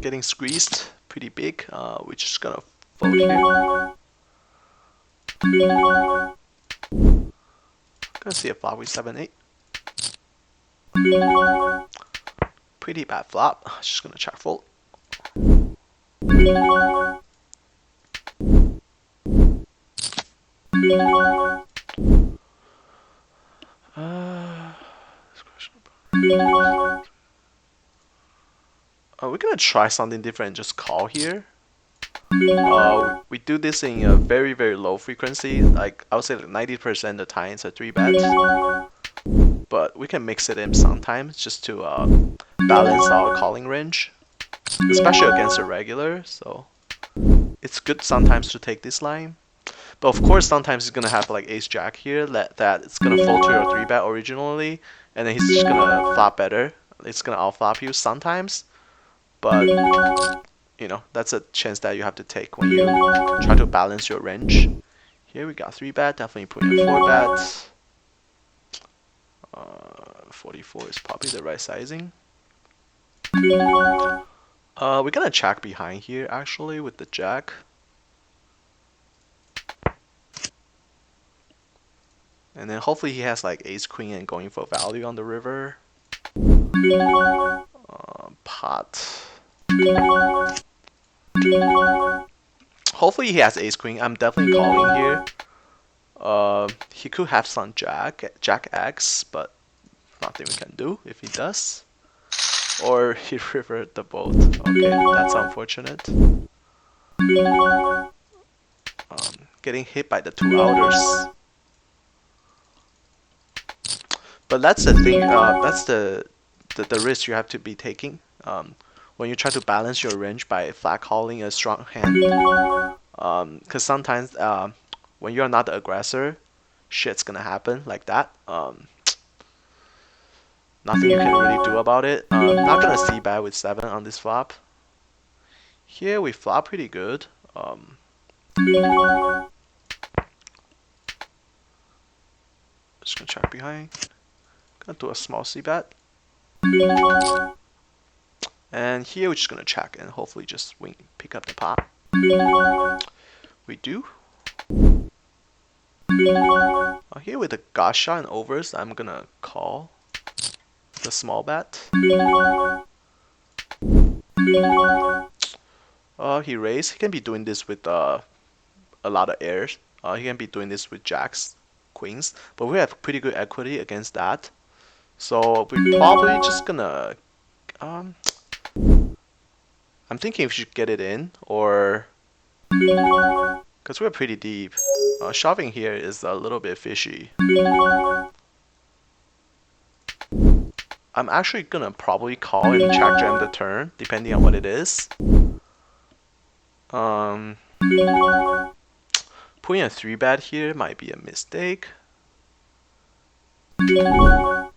Getting squeezed pretty big. We're just gonna fold here. Gonna see a flop with 7-8. Pretty bad flop. Just gonna check fold. We're gonna try something different and just call here. We do this in a very, very low frequency. Like, I would say like 90% of the time it's a 3-bet. But we can mix it in sometimes just to balance our calling range. Especially against a regular, so it's good sometimes to take this line. But of course, sometimes he's gonna have like ace-jack here that it's gonna fold to your 3-bet originally, and then he's just gonna flop better. It's gonna outflop you sometimes. But, you know, that's a chance that you have to take when you try to balance your range. Here we got 3-bet, definitely putting in 4-bet. 44 is probably the right sizing. We're gonna check behind here actually with the jack. And then hopefully he has like ace queen and going for value on the river. Pot. Hopefully he has ace queen. I'm definitely calling here. He could have some jack X, but nothing we can do if he does. Or he reversed the boat. Okay, that's unfortunate. Getting hit by the two outers. But that's the thing. That's the risk you have to be taking. When you try to balance your range by flat calling a strong hand. Because sometimes when you're not the aggressor, shit's gonna happen like that. Nothing you can really do about it. Not gonna see bad with 7 on this flop. Here we flop pretty good. Just gonna check behind. Gonna do a small c-bet. And here we're just gonna check and hopefully just pick up the pot. We do. Here with the god shot and overs, I'm gonna call the small bet. He raised. He can be doing this with a lot of airs. He can be doing this with jacks, queens, but we have pretty good equity against that. So we're probably just gonna. I'm thinking if we should get it in or because we're pretty deep. Shoving here is a little bit fishy. I'm actually gonna probably call and check jam the turn, depending on what it is. Putting a 3-bet here might be a mistake. It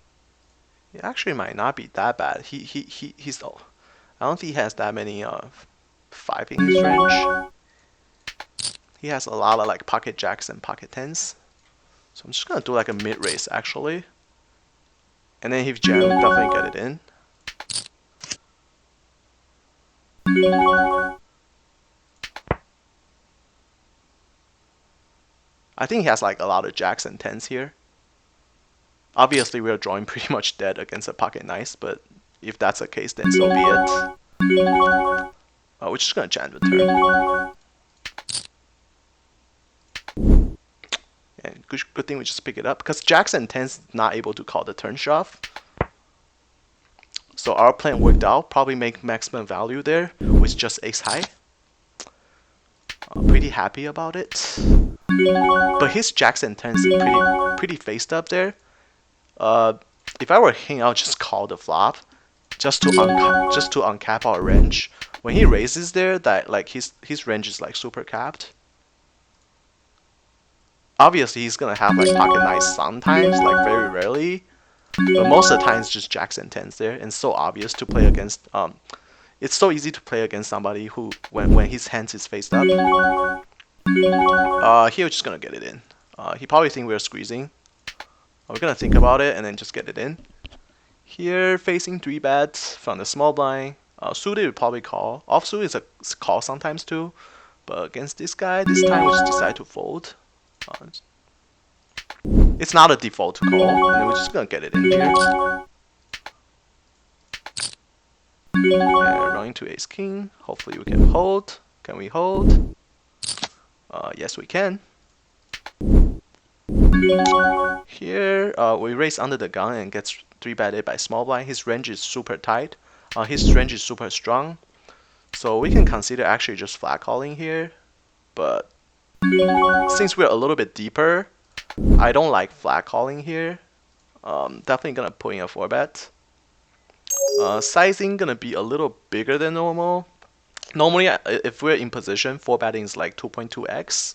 actually might not be that bad. He's I don't think he has that many 5 in his range. He has a lot of like pocket jacks and pocket 10s. So I'm just gonna do like a mid raise actually. And then if jam, definitely get it in. I think he has like a lot of jacks and 10s here. Obviously we are drawing pretty much dead against a pocket nice, but if that's the case then so be it. We're just gonna jam the turn. And good thing we just pick it up because jacks and 10s not able to call the turn shove. So our plan worked out, probably make maximum value there with just ace high. Pretty happy about it. But his jacks and 10s is pretty faced up there. If I were him, I'll just call the flop just to uncap our range. When he raises there, that like his range is like super capped. Obviously he's gonna have like pocket nines sometimes, like very rarely. But most of the time it's just jacks and 10s there, and it's so obvious to play against. It's so easy to play against somebody who, when his hands is faced up. Here we're just gonna get it in. He probably think we're squeezing. We're gonna think about it and then just get it in. Here facing 3-bets from the small blind. Suited would probably call. Offsuit is a call sometimes too. But against this guy, this time we just decide to fold. It's not a default to call, and then we're just gonna get it in here. And running to ace king. Hopefully we can hold. Can we hold? Yes, we can. Here, we raise under the gun and gets 3-betted by small blind. His range is super tight. His range is super strong. So we can consider actually just flat calling here. But since we're a little bit deeper, I don't like flat calling here. Definitely gonna put in a 4-bet. Sizing gonna be a little bigger than normal. Normally, if we're in position, 4-betting is like 2.2x.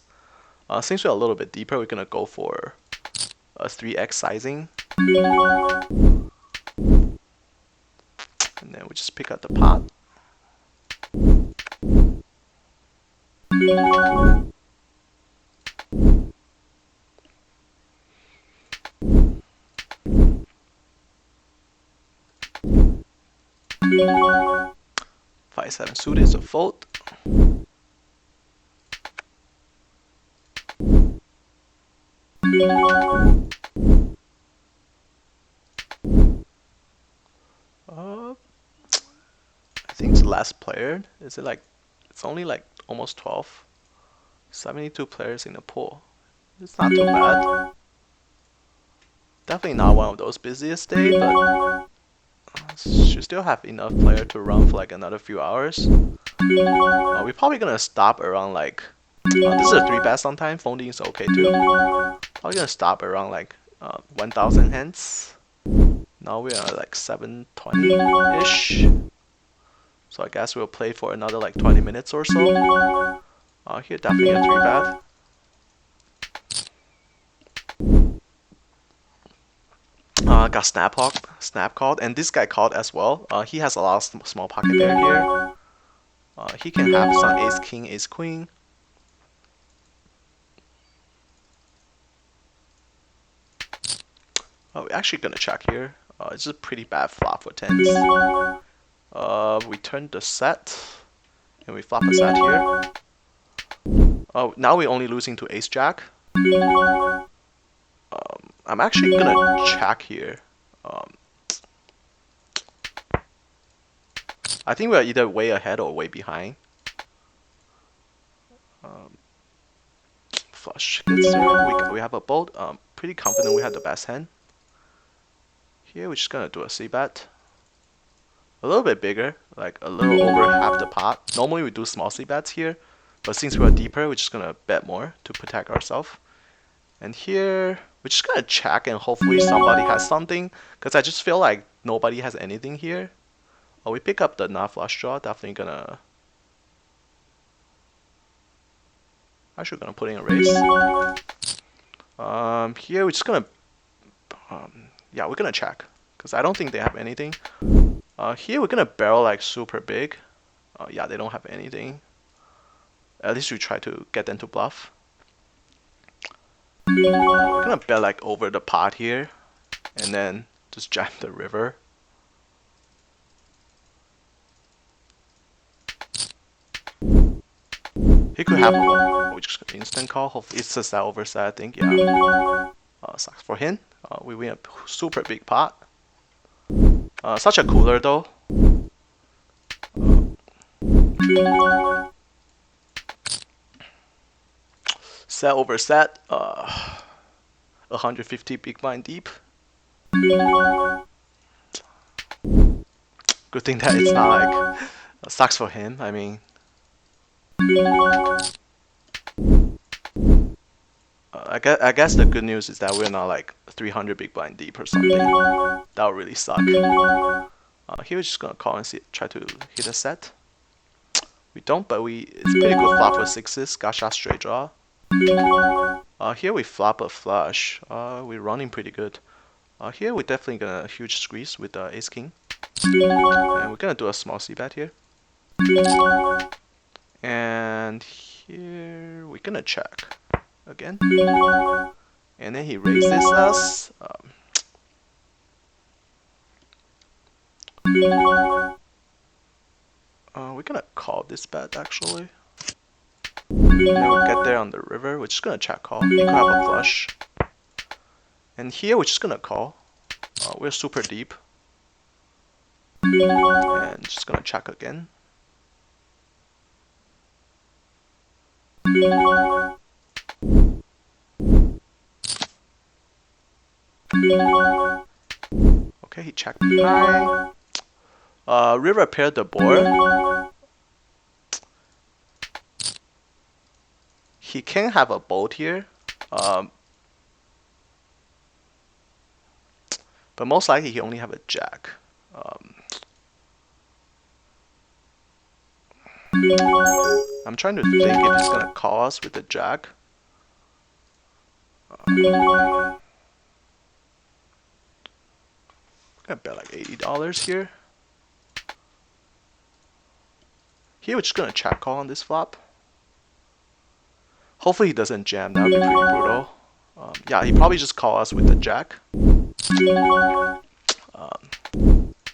Since we're a little bit deeper, we're gonna go for a 3x sizing. And then we just pick up the pot. Five, 7 suited is a fold. I think it's the last player. Is it like, it's only like almost 12. 72 players in the pool. It's not too bad. Definitely not one of those busiest days, but Should still have enough player to run for like another few hours. We're probably gonna stop around like this is a 3-bet sometime. Folding is okay too. Probably gonna stop around like 1,000 hands. Now we are like 720-ish. So I guess we'll play for another like 20 minutes or so. Here definitely a 3-bet. Got snap called, and this guy called as well. He has a lot of small pocket pair here. He can have some ace king, ace queen. We're actually gonna check here. It's a pretty bad flop for tens. We turn the set, and we flop a set here. Now we're only losing to ace jack. I'm actually gonna check here. I think we're either way ahead or way behind. Flush gets there. We have a bolt. Pretty confident we had the best hand. Here we're just gonna do a c-bet. A little bit bigger, like a little over half the pot. Normally we do small c-bets here, but since we're deeper, we're just gonna bet more to protect ourselves. And here we're just gonna check and hopefully somebody has something, because I just feel like nobody has anything here. We pick up the not flush draw. Definitely gonna. Actually gonna put in a raise. Here we're just gonna. Yeah, we're gonna check because I don't think they have anything. Here we're gonna barrel like super big. Yeah, they don't have anything. At least we try to get them to bluff. We're gonna bet like over the pot here, and then just jam the river. He could have we just instant call. Hopefully it's a set over set, I think. Yeah. Sucks for him. We win a super big pot. Such a cooler though. Set over set. 150 big blind deep. Good thing that it's not like sucks for him. I mean. I guess the good news is that we're not like 300 big blind deep or something. That would really suck. Here we're just gonna call and see, try to hit a set. We don't, but it's pretty good flop with sixes. Got shot straight draw. Here we flop a flush. We're running pretty good. Here we're definitely gonna huge squeeze with ace king, and we're gonna do a small c-bet here. And here we're gonna check again, and then he raises us. We're gonna call this bet actually. And then we get there on the river. We're just gonna check call. He could have a flush. And here we're just gonna call. We're super deep. And just gonna check again. Okay, he checked behind. River paired the board. He can have a bolt here. But most likely he only have a jack. I'm trying to think if he's gonna call us with the jack. I'm gonna bet like $80 here. Here we're just gonna check call on this flop. Hopefully he doesn't jam. That would be pretty brutal. Yeah, he probably just call us with the jack.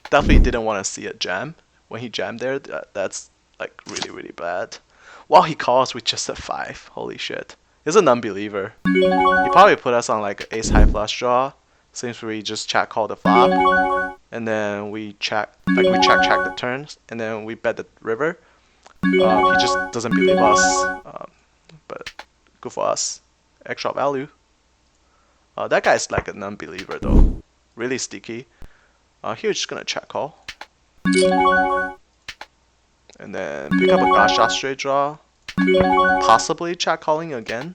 Definitely didn't want to see a jam. When he jammed there, that's like really bad. Wow, he calls with just a 5. Holy shit. He's an unbeliever. He probably put us on like ace high flush draw, since we just check call the flop, and then we check the turns, and then we bet the river. He just doesn't believe us. But good for us. Extra value. That guy's like an unbeliever though. Really sticky. Here we're just gonna check call. And then pick up a god shot straight draw. Possibly check calling again.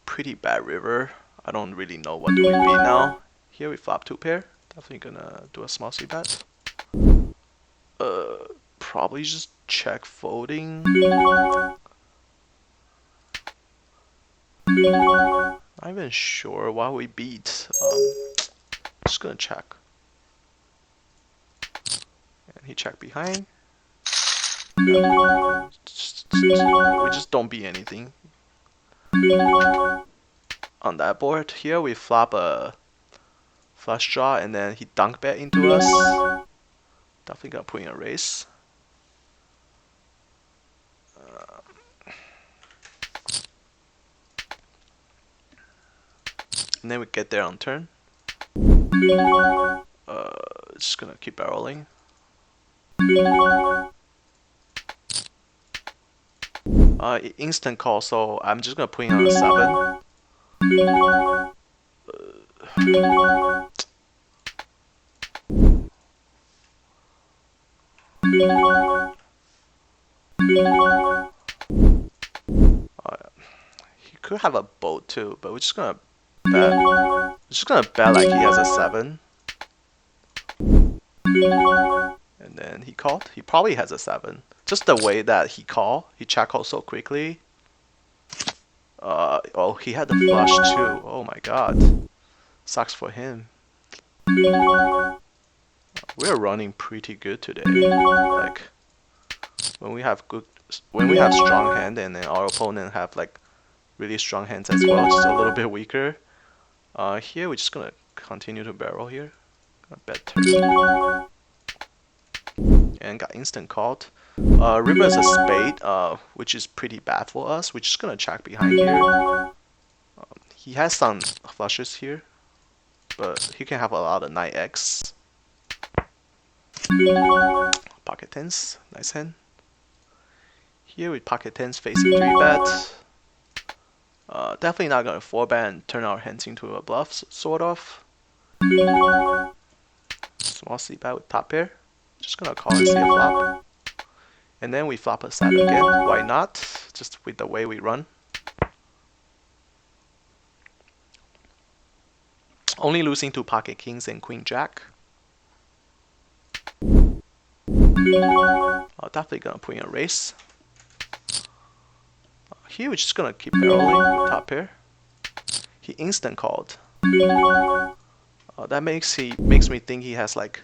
Pretty bad river. I don't really know what do we beat now. Here we flop 2 pair. Definitely gonna do a small c-bet. Probably just check folding. Not even sure why we beat. Just gonna check. And he checked behind. We just don't beat anything. On that board, here we flop a flush draw and then he dunk bet into us. Definitely gonna put in a raise. And then we get there on turn. Just gonna keep barreling. Instant call, so I'm just gonna put in on a 7. He could have a boat too, but we're just gonna bet. We're just gonna bet like he has a 7. And then he called. He probably has a 7. Just the way that he called. He check called so quickly. Oh, he had the flush too. Oh my god. Sucks for him. We're running pretty good today. Like when we have strong hand and then our opponent have like really strong hands as well, just a little bit weaker. Here we're just gonna continue to barrel here. Gonna bet turn. And got instant called. River is a spade, which is pretty bad for us. We're just gonna check behind here. He has some flushes here, but he can have a lot of 9x. Pocket tens, nice hand. Here with pocket tens facing 3-bet. Definitely not gonna 4-bet and turn our hands into a bluff, sort of. Small c-bet with top pair. Just gonna call and see a flop. And then we flop a 7 again. Why not? Just with the way we run. Only losing to pocket kings and queen jack. Definitely gonna put in a raise. Here we're just gonna keep barreling with top pair. He instant called. That makes me think he has like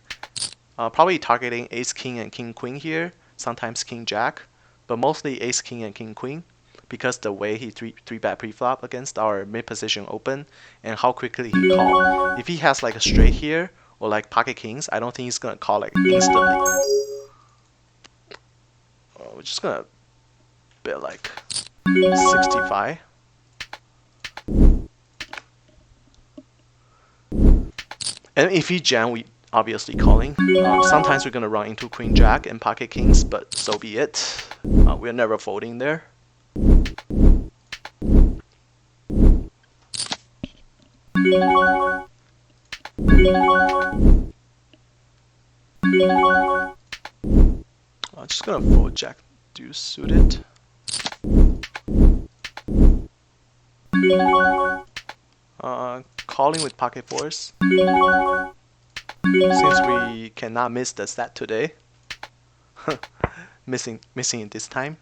probably targeting ace king and king queen here. Sometimes king jack, but mostly ace king and king queen, because the way he 3-bet pre-flop against our mid position open and how quickly he call. If he has like a straight here or like pocket kings, I don't think he's gonna call like instantly. We're just gonna bet like 65. And if he jam, we obviously calling. Sometimes we're gonna run into queen jack and pocket kings, but so be it. We're never folding there. I'm just gonna fold jack deuce suited. Calling with pocket fours. Since we cannot miss the set today. missing it this time.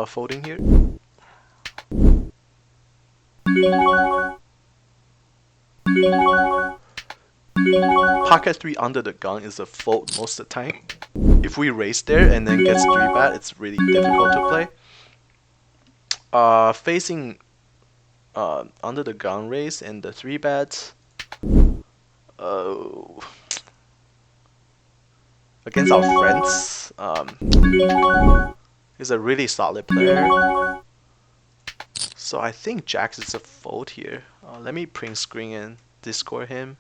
Folding here. Pocket 3 under the gun is a fold most of the time. If we raise there and then gets 3-bet, it's really difficult to play. Facing under the gun raise and the 3-bet. Oh, against our friends, he's a really solid player. So I think Jax is a fold here. Let me print screen and Discord him.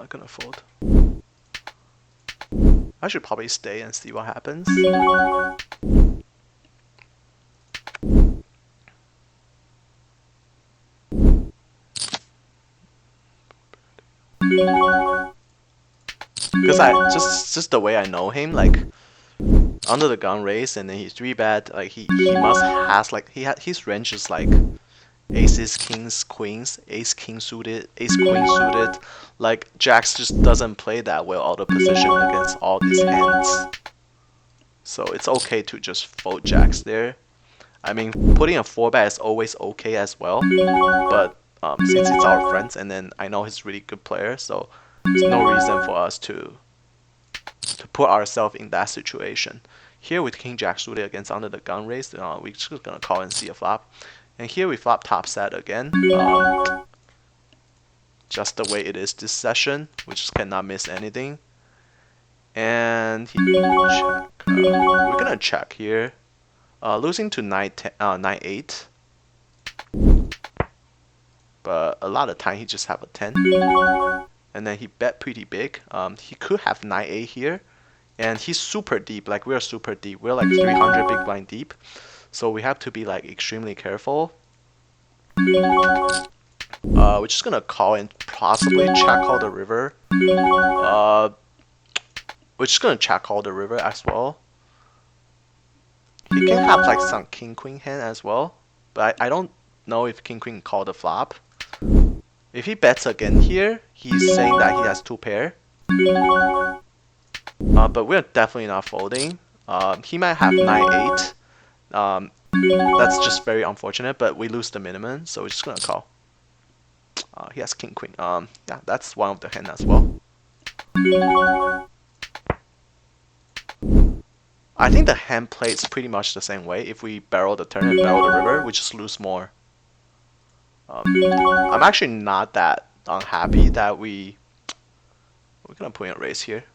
Gonna fold. I should probably stay and see what happens. Because I just the way I know him, like under the gun raise and then he's 3-bet, like he must has like his range is like aces, kings, queens, ace king suited, ace queen suited. Like Jax just doesn't play that well out of position against all these hands. So it's okay to just fold Jax there. I mean, putting a 4-bet is always okay as well, but since it's our friends and then I know he's a really good player, so there's no reason for us to put ourselves in that situation. Here with King Jack suited against under the gun raise, we're just gonna call and see a flop. And here we flop top set again. Just the way it is this session, we just cannot miss anything. And he check. We're gonna check here. Losing to 9-8. But a lot of time he just have a 10. And then he bet pretty big. He could have 9-8 here. And he's super deep, like we're super deep. We're like 300 big blind deep. So we have to be like extremely careful. We're just gonna call and possibly check call the river. We're just gonna check call the river as well. He can have like some king queen hand as well, but I don't know if king queen call the flop. If he bets again here, he's saying that he has 2 pair. But we're definitely not folding. He might have 9-8. That's just very unfortunate, but we lose the minimum, so we're just gonna call. He has king queen. Yeah, that's one of the hand as well. I think the hand plays pretty much the same way. If we barrel the turn and barrel the river, we just lose more. I'm actually not that unhappy that we're gonna put in a raise here.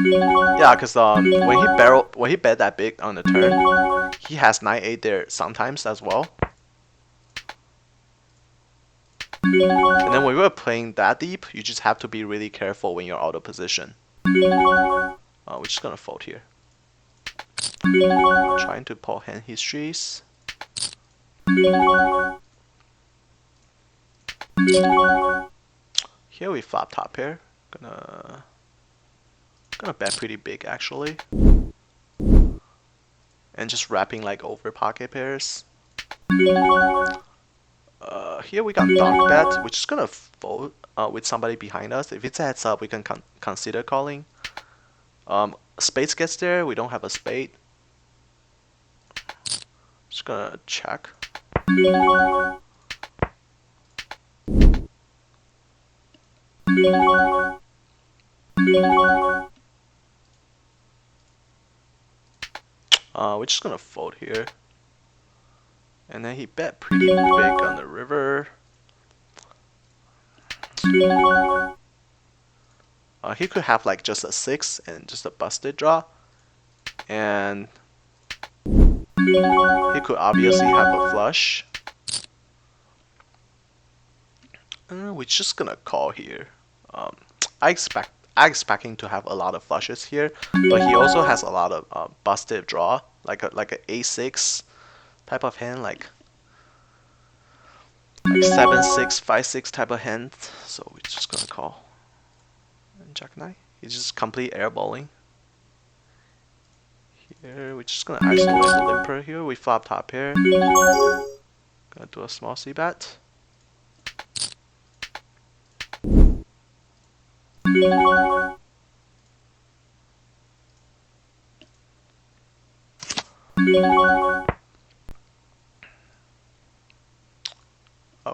Yeah, because when he bet that big on the turn, he has 9-8 there sometimes as well. And then when we were playing that deep, you just have to be really careful when you're out of position. We're just gonna fold here. Trying to pull hand histories. Here we flop top pair. Gonna bet pretty big actually. And just wrapping like over pocket pairs. Here we got donk bet. We're just gonna fold with somebody behind us. If it's a heads up, we can consider calling. Spades gets there. We don't have a spade. Just gonna check. We're just gonna fold here. And then he bet pretty big on the river. He could have like just a 6 and just a busted draw. And he could obviously have a flush. We're just gonna call here. I expect him to have a lot of flushes here, but he also has a lot of busted draw, like a A6 type of hand, like 7-6, 5-6 type of hand. So we're just gonna call. And Jack 9. He's just complete airballing. Here we're just gonna isolate the limper here. We flop top pair. Gonna do a small c-bet.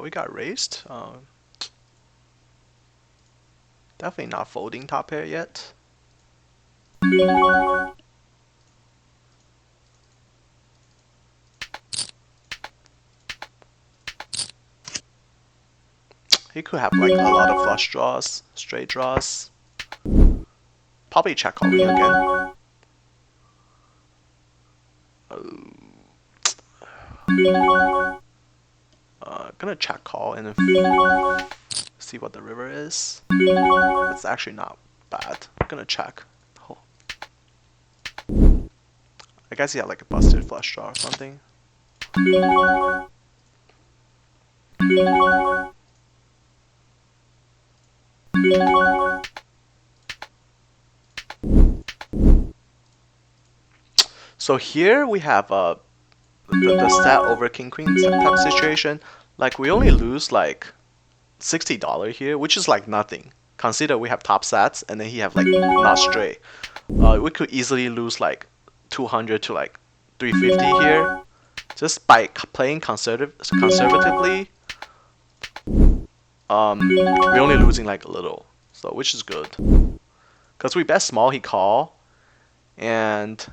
We got raised. Definitely not folding top pair yet. He could have like a lot of flush draws, straight draws. Probably check calling again. Gonna check call and see what the river is. It's actually not bad. I'm gonna check. Oh. I guess he had like a busted flush draw or something. So here we have the set over king queen type situation. Like we only lose like $60 here, which is like nothing. Consider we have top sets and then he have like not straight. We could easily lose like 200 to like 350 here, just by playing conservatively. We're only losing like a little, so which is good. Cause we bet small, he call, and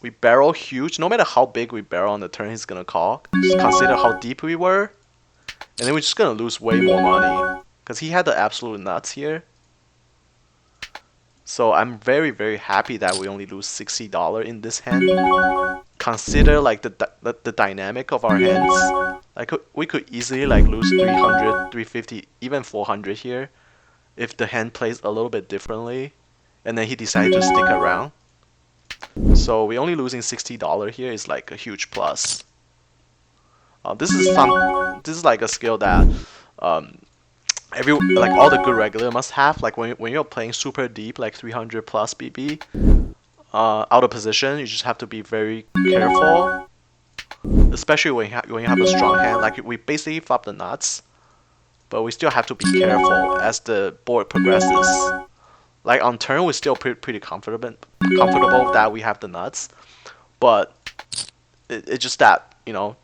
we barrel huge. No matter how big we barrel on the turn, he's gonna call. Just consider how deep we were, and then we're just gonna lose way more money. Cause he had the absolute nuts here. So I'm very, very happy that we only lose $60 in this hand. Consider like the dynamic of our hands. Like we could easily like lose 300, 350, even 400 here, if the hand plays a little bit differently, and then he decided to stick around. So we only losing $60 here is like a huge plus. This is like a skill that like all the good regular must have. Like when you're playing super deep, like 300 plus BB, out of position, you just have to be very careful. Especially when you have a strong hand. Like we basically flop the nuts, but we still have to be careful as the board progresses. Like on turn, we're still pretty comfortable that we have the nuts, but it's just that, you know,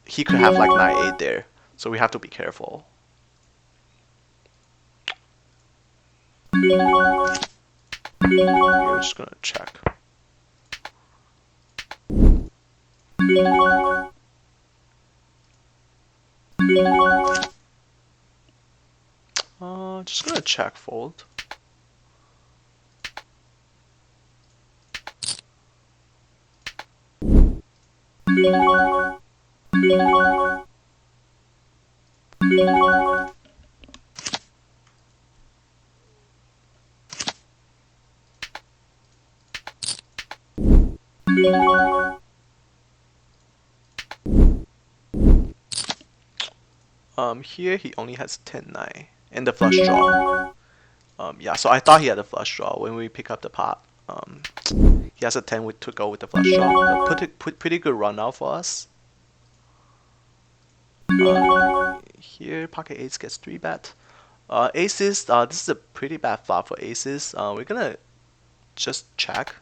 he could have like 9-8 there, so we have to be careful. We're just gonna check. Just gonna check fold. Here he only has 10-9 and the flush draw. Yeah, so I thought he had a flush draw when we pick up the pot. He has a 10 to go with the flush draw. Pretty good run out for us. Here pocket eights gets 3-bet. Aces, this is a pretty bad flop for aces. We're gonna just check.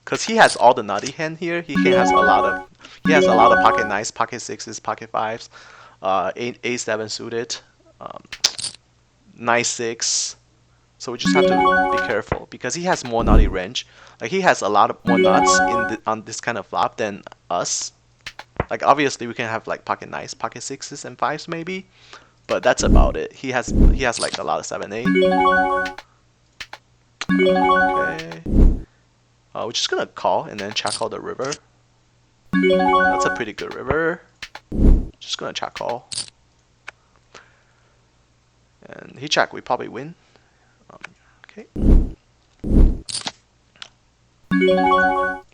Cause he has all the nutty hand here. He has a lot of pocket nines, pocket sixes, pocket fives, A7 suited, 9-6. So we just have to be careful because he has more nutty range. Like he has a lot of more nuts on this kind of flop than us. Like obviously we can have like pocket nines, pocket sixes, and fives maybe, but that's about it. He has like a lot of 7-8. Okay. We're just gonna call and then check out the river. That's a pretty good river. Just gonna check call. And he check, we probably win. Okay.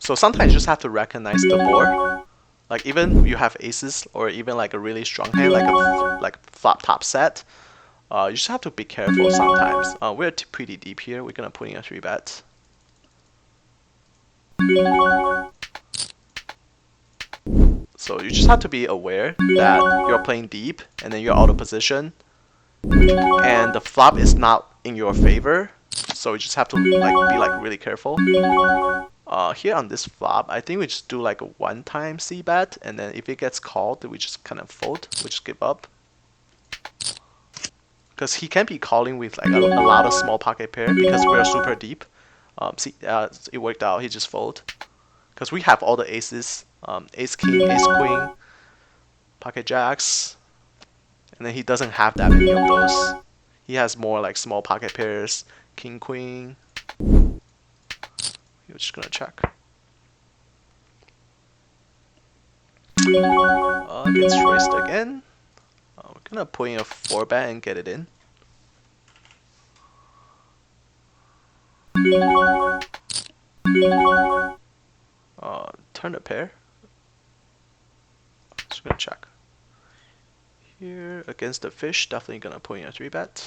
So sometimes you just have to recognize the board. Like even you have aces or even like a really strong hand, like flop top set. You just have to be careful sometimes. We're pretty deep here. We're gonna put in a 3-bet. So you just have to be aware that you're playing deep and then you're out of position and the flop is not in your favor, so you just have to like be like really careful. Here on this flop, I think we just do like a one-time c-bet, and then if it gets called, then we just kind of fold, we just give up. Because he can be calling with like a lot of small pocket pair because we're super deep. See, it worked out. He just fold because we have all the aces, ace king, ace queen, pocket jacks, and then he doesn't have that many of those. He has more like small pocket pairs, king queen. We're just gonna check. Gets raised again. We're gonna put in a 4-bet and get it in. Turn a pair. Just gonna check. Here against the fish, definitely gonna put in a 3-bet.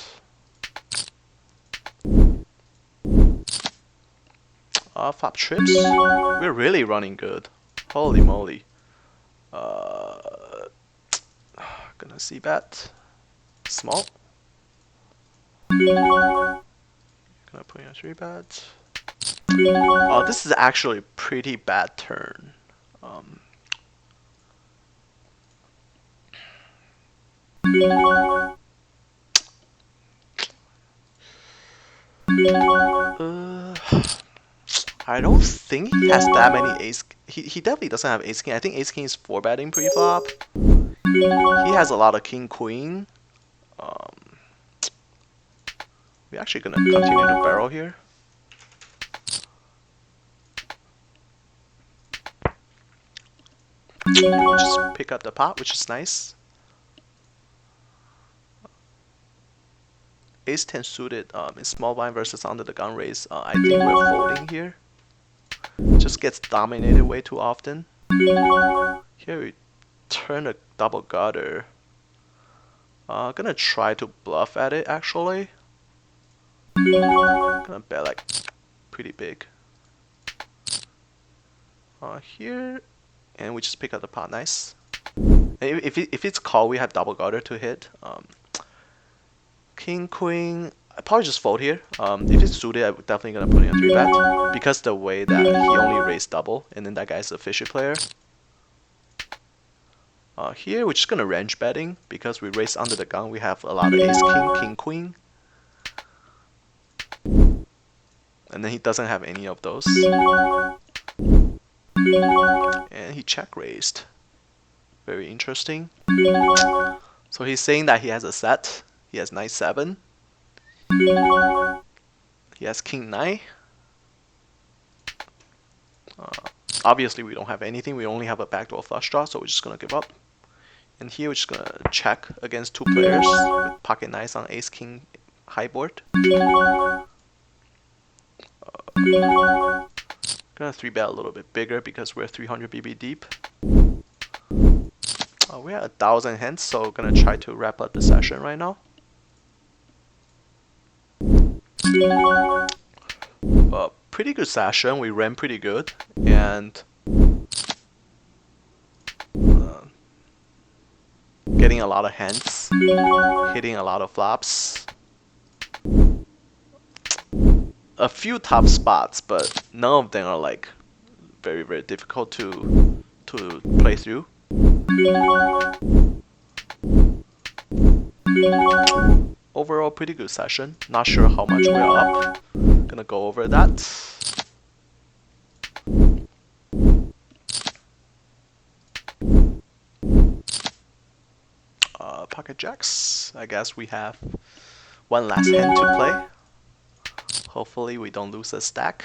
Flop trips. We're really running good. Holy moly. Gonna see bet. Small. Gonna put in a 3-bet. Oh, this is actually a pretty bad turn. I don't think he has that many ace. He definitely doesn't have ace king. I think ace king is 4-betting pre-flop. He has a lot of king queen. We're actually gonna continue to barrel here. We'll just pick up the pot, which is nice. Ace 10 suited in small blind versus under the gun raise. I think we're folding here. Just gets dominated way too often. Here we turn a double gutter. Gonna try to bluff at it actually. Gonna bet like pretty big. Here, and we just pick up the pot, nice. And if it's call, we have double gutter to hit. King, queen, I probably just fold here. If it's suited, I'm definitely gonna put in a 3-bet because the way that he only raised double, and then that guy's a fishy player. Here we're just gonna range betting because we raise under the gun. We have a lot of ace king, king queen, and then he doesn't have any of those. And he check raised. Very interesting. So he's saying that he has a set. He has knight 7. He has king 9. Obviously we don't have anything. We only have a backdoor flush draw, so we're just gonna give up. And here we're just gonna check against 2 players with pocket knights on ace king high board. Gonna 3-bet a little bit bigger because we're 300 BB deep. We're at 1,000 hands, so gonna try to wrap up the session right now. Pretty good session. We ran pretty good, and getting a lot of hands, hitting a lot of flops. A few tough spots, but none of them are like very, very difficult to play through. Overall, pretty good session. Not sure how much we're up. Gonna go over that. Pocket jacks. I guess we have one last hand to play. Hopefully we don't lose a stack.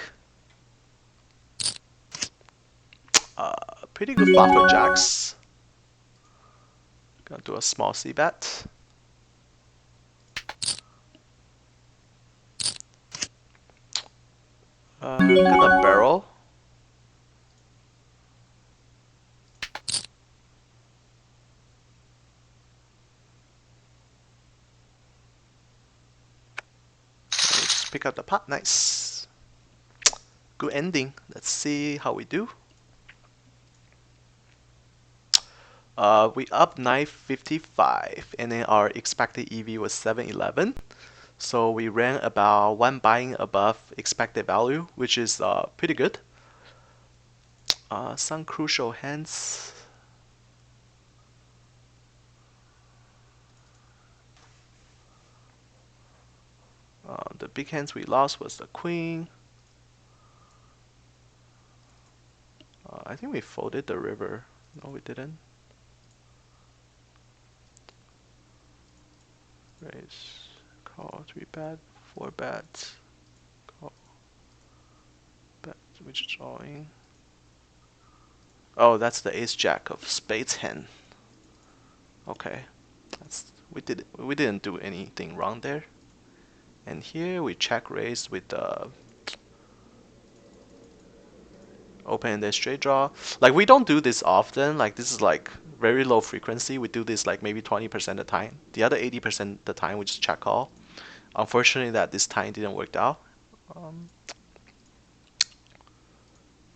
Pretty good flop for jacks. Gonna do a small c-bet. Gonna barrel. Just pick up the pot, nice. Good ending. Let's see how we do. We up 955, and then our expected EV was 711. So we ran about 1 buying above expected value, which is pretty good. Some crucial hands. The big hands we lost was the queen. I think we folded the river. No, we didn't. Raise, call, 3-bet, 4-bet, call, bet, which drawing. Oh, that's the ace jack of spades hand. Okay, we didn't do anything wrong there. And here we check raise with the open and then straight draw. Like we don't do this often. Like this is like very low frequency. We do this like maybe 20% of the time. The other 80% of the time we just check call. Unfortunately, that this time didn't work out.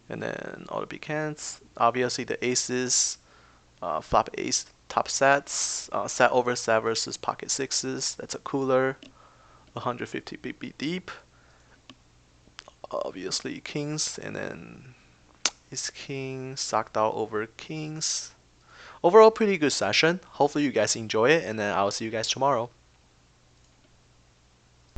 And then all the big hands. Obviously the aces, flop ace top sets, set over set versus pocket sixes. That's a cooler. 150 BB deep. Obviously kings, and then is king socked out over kings. Overall, pretty good session. Hopefully you guys enjoy it, and then I'll see you guys tomorrow.